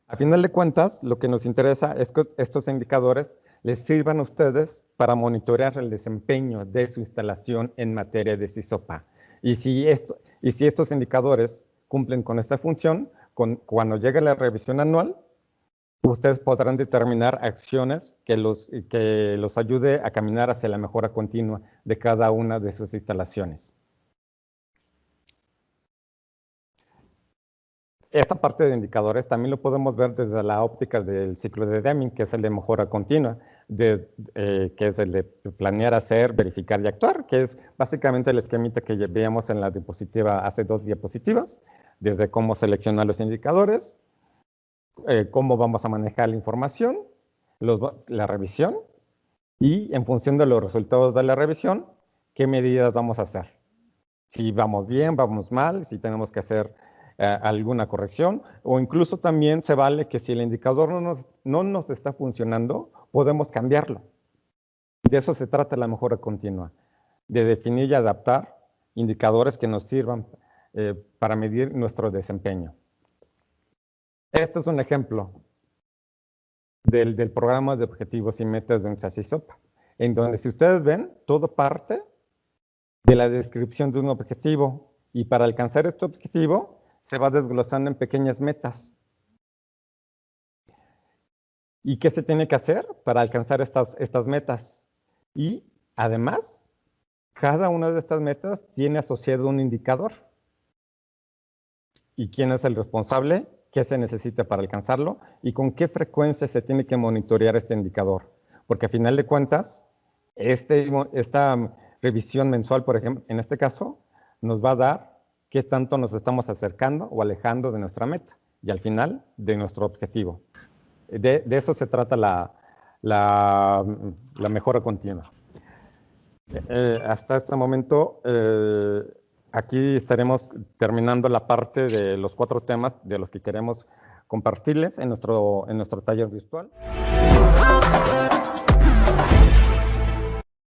A final de cuentas, lo que nos interesa es que estos indicadores les sirvan a ustedes para monitorear el desempeño de su instalación en materia de CISOPA. Y si estos indicadores cumplen con esta función, cuando llegue la revisión anual, ustedes podrán determinar acciones que los ayude a caminar hacia la mejora continua de cada una de sus instalaciones. Esta parte de indicadores también lo podemos ver desde la óptica del ciclo de Deming, que es el de mejora continua, que es el de planear, hacer, verificar y actuar, que es básicamente el esquemita que veíamos en la diapositiva hace 2 diapositivas, desde cómo seleccionar los indicadores, cómo vamos a manejar la información, la revisión, y en función de los resultados de la revisión, qué medidas vamos a hacer. Si vamos bien, vamos mal, si tenemos que hacer alguna corrección, o incluso también se vale que si el indicador no nos está funcionando, podemos cambiarlo. De eso se trata la mejora continua, de definir y adaptar indicadores que nos sirvan para medir nuestro desempeño. Este es un ejemplo del programa de objetivos y metas de un CISOPA, en donde si ustedes ven, todo parte de la descripción de un objetivo, y para alcanzar este objetivo se va desglosando en pequeñas metas. ¿Y qué se tiene que hacer para alcanzar estas metas? Y además, cada una de estas metas tiene asociado un indicador. ¿Y quién es el responsable? ¿Qué se necesita para alcanzarlo? ¿Y con qué frecuencia se tiene que monitorear este indicador? Porque a final de cuentas, esta revisión mensual, por ejemplo, en este caso, nos va a dar qué tanto nos estamos acercando o alejando de nuestra meta y al final de nuestro objetivo. De eso se trata la mejora continua. Hasta este momento, aquí estaremos terminando la parte de los 4 temas de los que queremos compartirles en nuestro taller virtual.